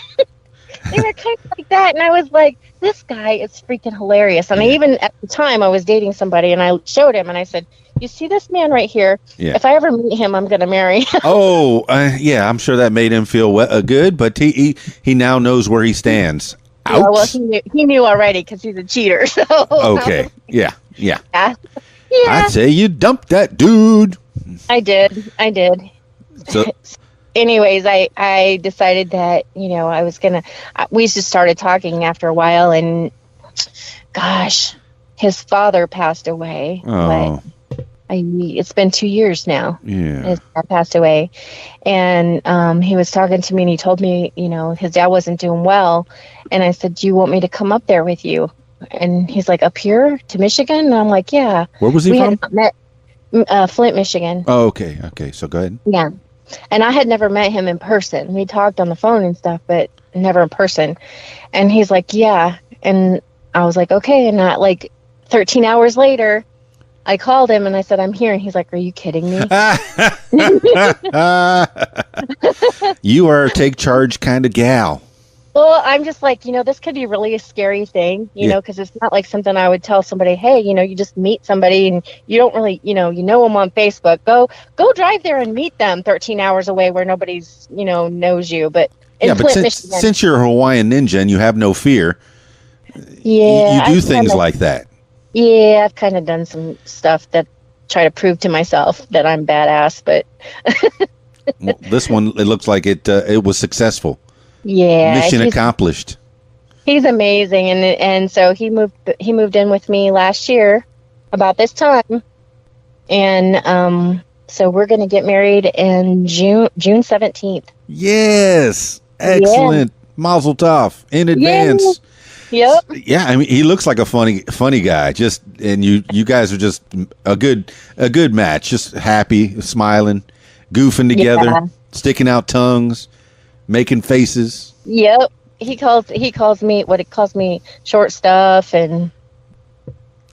They were kind of like that, and I was like, this guy is freaking hilarious. And I even, at the time, I was dating somebody, and I showed him, and I said, you see this man right here? Yeah. If I ever meet him, I'm going to marry him.
Oh, yeah, I'm sure that made him feel good, but he now knows where he stands.
Yeah, well,
Ouch.
he knew already because he's a cheater. So
Okay. Yeah.
yeah.
I'd say you dumped that dude.
I did.
So
Anyways, I decided that, I was gonna. We just started talking after a while, and gosh, his father passed away.
oh
It's been 2 years now.
yeah.
His dad passed away, and he was talking to me, and he told me, his dad wasn't doing well, and I said, "Do you want me to come up there with you?" And he's like, "Up here to Michigan?" And I'm like, "Yeah."
Where was he
We
from?
had not met Flint, Michigan.
Oh, okay. Okay. So go ahead.
Yeah, and I had never met him in person. We talked on the phone and stuff, but never in person. And he's like, "Yeah," and I was like, "Okay." And 13 hours later, I called him and I said, "I'm here." And he's like, "Are you kidding me?"
You are a take charge kind of gal.
Well, I'm just like, this could be really a scary thing, because it's not like something I would tell somebody, hey, you just meet somebody and you don't really, you know them on Facebook. Go drive there and meet them 13 hours away where nobody's, knows you. But in
But
Flint, Michigan,
since you're a Hawaiian ninja and you have no fear,
yeah,
you do things like that.
Yeah, I've kind of done some stuff that try to prove to myself that I'm badass, but
Well, this one, it looks like it was successful.
yeah,
Mission accomplished.
he's amazing, and so he moved in with me last year about this time, and so we're gonna get married in June 17th.
Yes, excellent. Mazel tov in advance.
Yep.
Yeah, I mean, he looks like a funny guy. And you guys are just a good match. Just happy, smiling, goofing together, sticking out tongues, making faces.
Yep. He calls me short stuff, and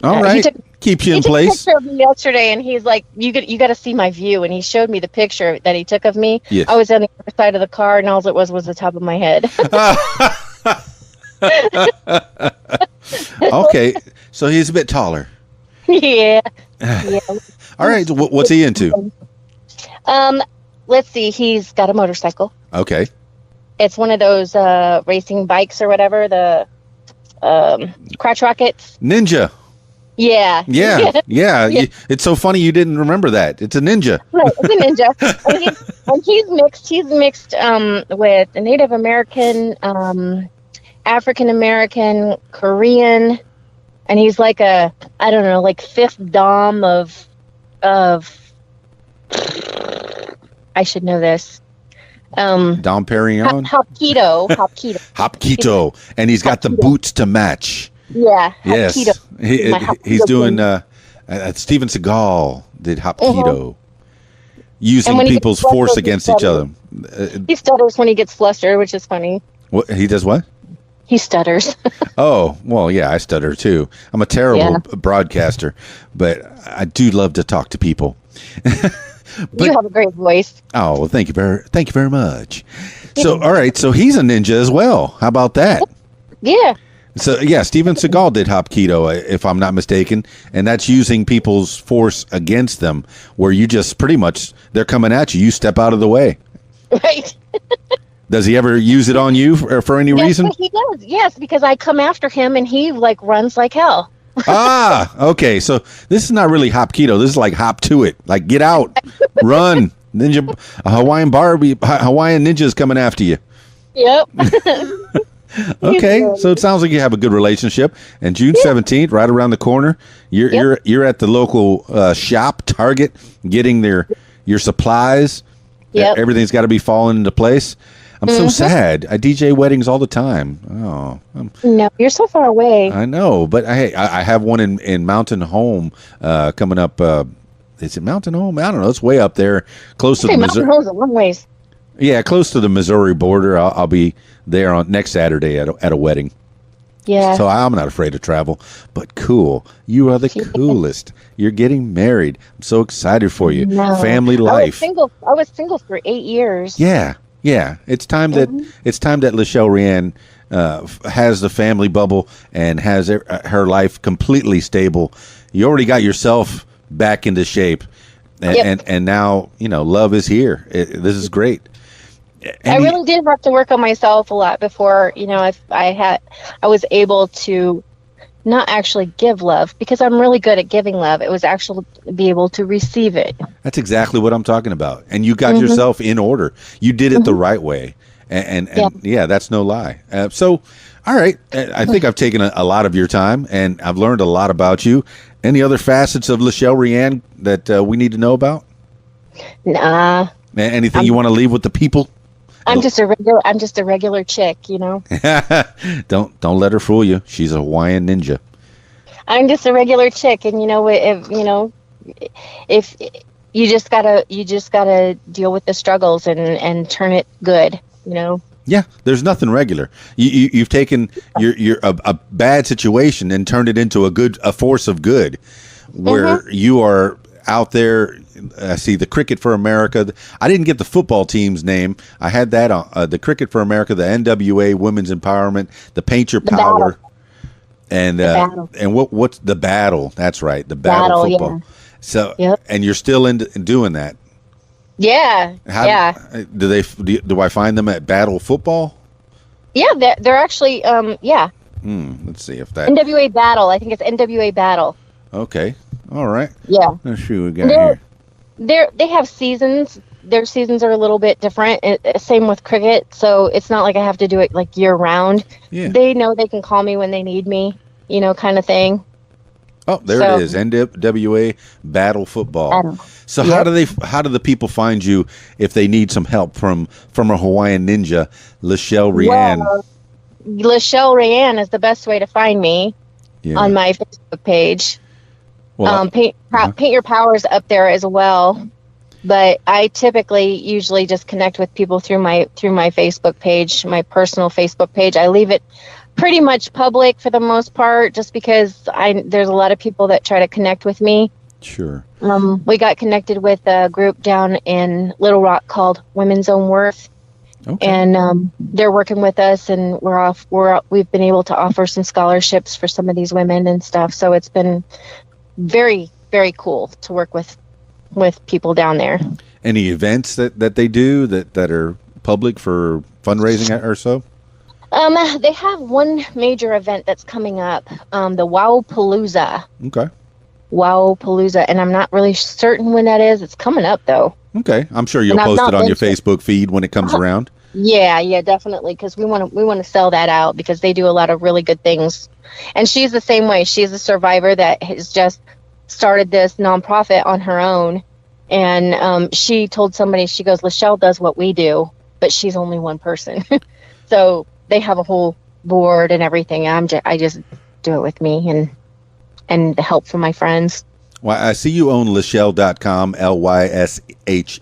All right, keeps you in
he took a
place.
picture of me yesterday, and he's like, "You got to see my view." And he showed me the picture that he took of me.
Yes.
I was on the other side of the car, and all it was the top of my head.
Okay, so he's a bit taller.
Yeah.
All right, so what's he into?
Let's see. He's got a motorcycle.
Okay,
It's one of those racing bikes or whatever, the crotch rockets.
ninja.
Yeah.
Yeah. It's so funny you didn't remember that. It's a ninja.
Right, it's a ninja. and he's mixed. He's mixed with a Native American, African American, Korean, and he's like fifth dom of I should know this.
Dom Perignon.
Hapkido.
And he's got the boots to match.
Yeah.
Yes,
Hapkido.
he's doing. Steven Seagal did Hapkido, using
when he
people's
gets
force
flustered,
against
he
each other.
He stutters when he gets flustered, which is funny.
What he does? What?
He stutters.
Oh, well, yeah, I stutter too. I'm a terrible broadcaster, but I do love to talk to people. But,
you have a great voice.
oh, well, thank you very much. So, all right, so he's a ninja as well. How about that?
Yeah.
So, yeah, Steven Seagal did Hapkido, if I'm not mistaken, and that's using people's force against them, where you just pretty much, they're coming at you, you step out of the way.
Right.
Does he ever use it on you for any reason?
He does. Yes, because I come after him and he runs like hell.
Okay. So this is not really Hapkido. This is like hop to it. Like get out, run, ninja, Hawaiian ninja is coming after you.
Yep.
Okay, so it sounds like you have a good relationship. And June 17th, right around the corner, you're at the local shop, Target, getting your supplies.
Yep.
Everything's got to be falling into place. I'm so sad. I DJ weddings all the time. Oh,
No, you're so far away.
I know, but I have one in Mountain Home coming up. Is it Mountain Home? I don't know. It's way up there, close to the
Mountain
Missouri.
Home's a long ways.
Yeah, close to the Missouri border. I'll be there on next Saturday at a wedding.
Yeah.
So I'm not afraid to travel. But cool, you are the coolest. You're getting married. I'm so excited for you.
No.
Family life.
I was single for 8 years.
Yeah. It's time that Lyshell RèAnn has the family bubble and has her life completely stable. You already got yourself back into shape, and now love is here. This is great.
I really did have to work on myself a lot before, if I was able to not actually give love, because I'm really good at giving love. It was actually be able to receive it.
That's exactly what I'm talking about. And you got yourself in order. You did it the right way. And yeah, that's no lie. So, all right. I think I've taken a lot of your time, and I've learned a lot about you. Any other facets of Lyshell RèAnn that we need to know about?
Nah.
Anything you want to leave with the people?
I'm just a regular chick,
Don't let her fool you. She's a Hawaiian ninja.
I'm just a regular chick, and if you just gotta deal with the struggles and turn it good,
Yeah, there's nothing regular. You've taken a bad situation and turned it into a force of good, where you are out there. I see the Cricket for America. I didn't get the football team's name. I had that on the Cricket for America, the NWA Women's Empowerment, the Paint Your Power, and what's the battle? That's right, the battle football. Yeah. So, and you're still in doing that.
Yeah.
Do I find them at Battle Football?
Yeah, they're actually
Let's see if that
NWA Battle. I think it's NWA Battle.
Okay. All right.
Yeah.
Let's see what we got here.
They have seasons. Their seasons are a little bit different. Same with cricket, so it's not like I have to do it like year round.
Yeah.
They know they can call me when they need me, kind of thing.
Oh, there it is. NWA Battle Football. So how do the people find you if they need some help from a Hawaiian ninja, Lyshell RèAnn?
Well, Lyshell RèAnn is the best way to find me on my Facebook page. Well, Paint Your Power's up there as well, but I usually just connect with people through my Facebook page, my personal Facebook page. I leave it pretty much public for the most part, just because there's a lot of people that try to connect with me.
Sure.
We got connected with a group down in Little Rock called Women's Own Worth. Okay. And they're working with us, and we've been able to offer some scholarships for some of these women and stuff. So it's been very, very cool to work with people down there. Any
events that they do that are public for fundraising or so?
They have one major event that's coming up, the Wowpalooza.
Okay.
Wowpalooza, and I'm not really certain when that is. It's coming up though.
Okay, I'm sure you'll post it on your Facebook feed when it comes around.
Yeah, definitely, because we want to sell that out, because they do a lot of really good things. And she's the same way. She's a survivor that has just started this nonprofit on her own, and she told somebody, she goes, Lyshell does what we do, but she's only one person. So they have a whole board and everything. I just do it with me and the help from my friends.
Well, I see you own Lyshell.com, Lyshell.com,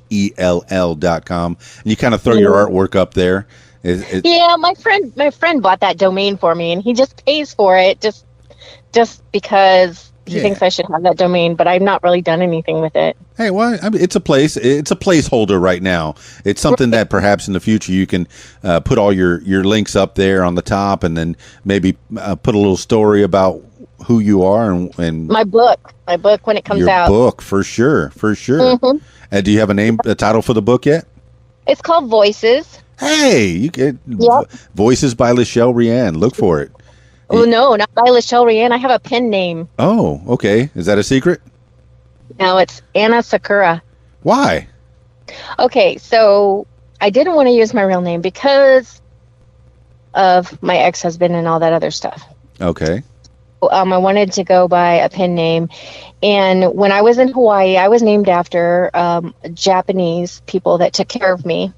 and you kind of throw your artwork up there.
Yeah, my friend bought that domain for me, and he just pays for it just because he thinks I should have that domain, but I've not really done anything with it.
Hey, well, I mean, it's a placeholder right now. It's something that perhaps in the future you can put all your links up there on the top, and then maybe put a little story about who you are and
my book when it comes out.
Your book, for sure. Mm-hmm. Do you have a title for the book yet?
It's called Voices.
Hey, you get Voices by Lyshell RèAnn. Look for it.
Oh, no, not by Lyshell RèAnn. I have a pen name.
Oh, okay. Is that a secret?
No, it's Anna Sakura.
Why?
Okay, so I didn't want to use my real name because of my ex-husband and all that other stuff.
Okay.
I wanted to go by a pen name. And when I was in Hawaii, I was named after Japanese people that took care of me.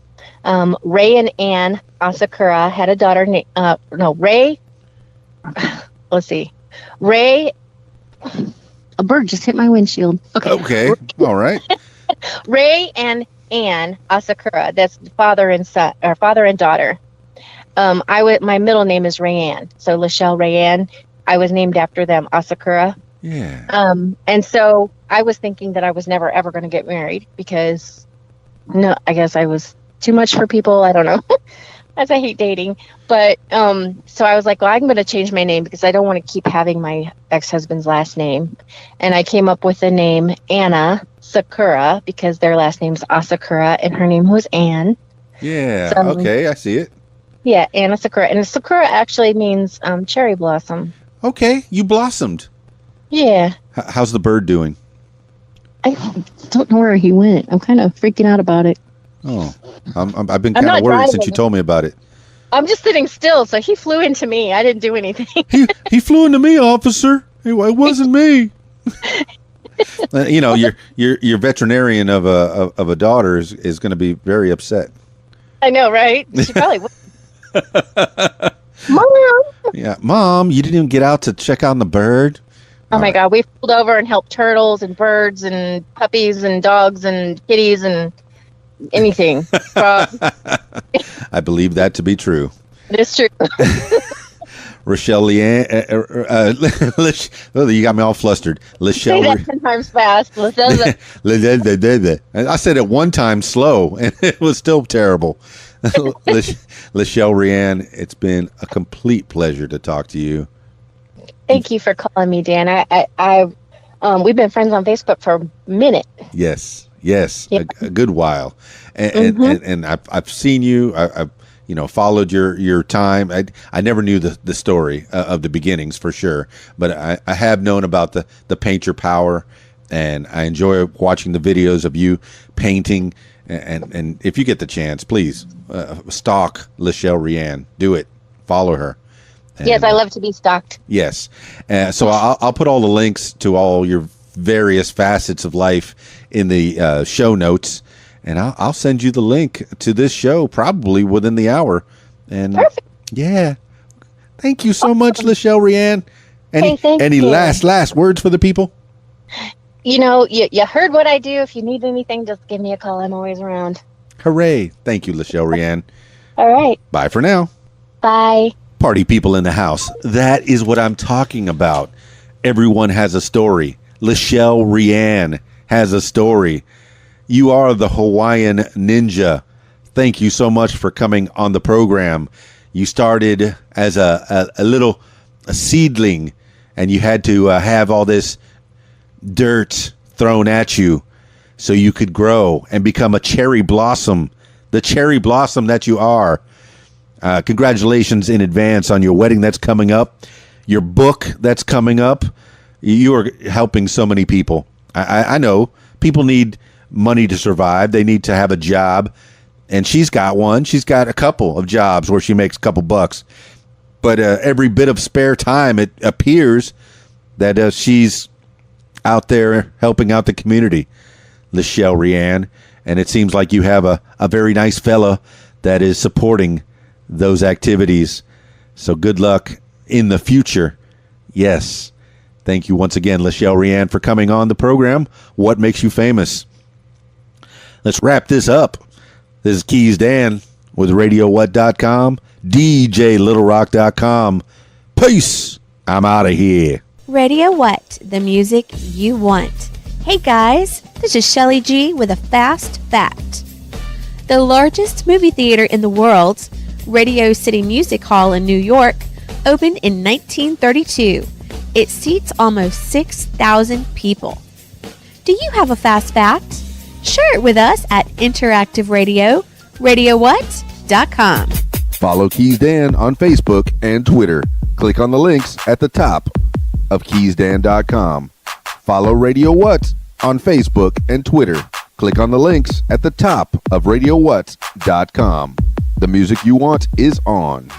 RèAnn Asakura had a daughter named, Ray, a bird just hit my windshield.
Okay. All right.
Ray and Ann Asakura, that's father and son, or father and daughter. My middle name is RèAnn. So Lyshell RèAnn, I was named after them, Asakura.
Yeah.
And so I was thinking that I was never ever going to get married because I guess I was too much for people. I don't know. As I hate dating. But so I was like, well, I'm going to change my name because I don't want to keep having my ex-husband's last name. And I came up with the name Anna Sakura because their last name's Asakura and her name was Ann.
Yeah.
So,
Okay, I see it.
Yeah, and a sakura. And a sakura actually means cherry blossom.
Okay, you blossomed.
Yeah.
How's the bird doing?
I don't know where he went. I'm kind of freaking out about it.
Oh, I've been
I'm
kind of
not
worried since
driving.
you told me about it.
I'm just sitting still, so he flew into me. I didn't do anything.
He flew into me, officer. It wasn't me. Your veterinarian of a daughter is going to be very upset.
I know, right? She probably would. Mom!
Yeah, Mom, you didn't even get out to check on the bird.
Oh my God, we pulled over and helped turtles and birds and puppies and dogs and kitties and anything.
I believe that to be true.
It is true.
Lyshell RèAnn, you got me all flustered.
Say that 10 times fast.
I said it one time slow, and it was still terrible. Lyshell RèAnn, it's been a complete pleasure to talk to you.
Thank you for calling me, Dan. We've been friends on Facebook for a minute.
Yes,
Yep.
a good while, and I've seen you. I've followed your time. I never knew the story of the beginnings for sure, but I have known about the Paint Your Power, and I enjoy watching the videos of you painting. And if you get the chance, please stalk Lyshell RèAnn. Do it. Follow her. And,
yes, I love to be stalked.
Yes. So I'll put all the links to all your various facets of life in the show notes, and I'll send you the link to this show probably within the hour. And
Perfect.
Yeah. Thank you so much, Lyshell RèAnn. Any
you.
last words for the people?
You heard what I do. If you need anything, just give me a call. I'm always around.
Hooray. Thank you, Lyshell RèAnn.
All right.
Bye for now.
Bye.
Party people in the house. That is what I'm talking about. Everyone has a story. Lyshell RèAnn has a story. You are the Hawaiian Ninja. Thank you so much for coming on the program. You started as a seedling, and you had to have all this dirt thrown at you so you could grow and become a cherry blossom, the cherry blossom that you are. Congratulations in advance on your wedding that's coming up, your book that's coming up. You are helping so many people. I know people need money to survive. They need to have a job, and she's got one. She's got a couple of jobs where she makes a couple bucks, but every bit of spare time, it appears that she's out there helping out the community, Lyshell RèAnn, and it seems like you have a very nice fella that is supporting those activities. So good luck in the future. Yes. Thank you once again, Lyshell RèAnn, for coming on the program. What makes you famous? Let's wrap this up. This is Keys Dan with RadioWhat.com, DJLittleRock.com. Peace. I'm out of here.
Radio What, the music you want. Hey guys, this is Shelly G with a fast fact. The largest movie theater in the world, Radio City Music Hall in New York, opened in 1932. It seats almost 6,000 people. Do you have a fast fact? Share it with us at Interactive Radio, RadioWhat.com.
Follow Keys Dan on Facebook and Twitter. Click on the links at the top of KeysDan.com. Follow Radio What on Facebook and Twitter. Click on the links at the top of RadioWhat.com. The music you want is on.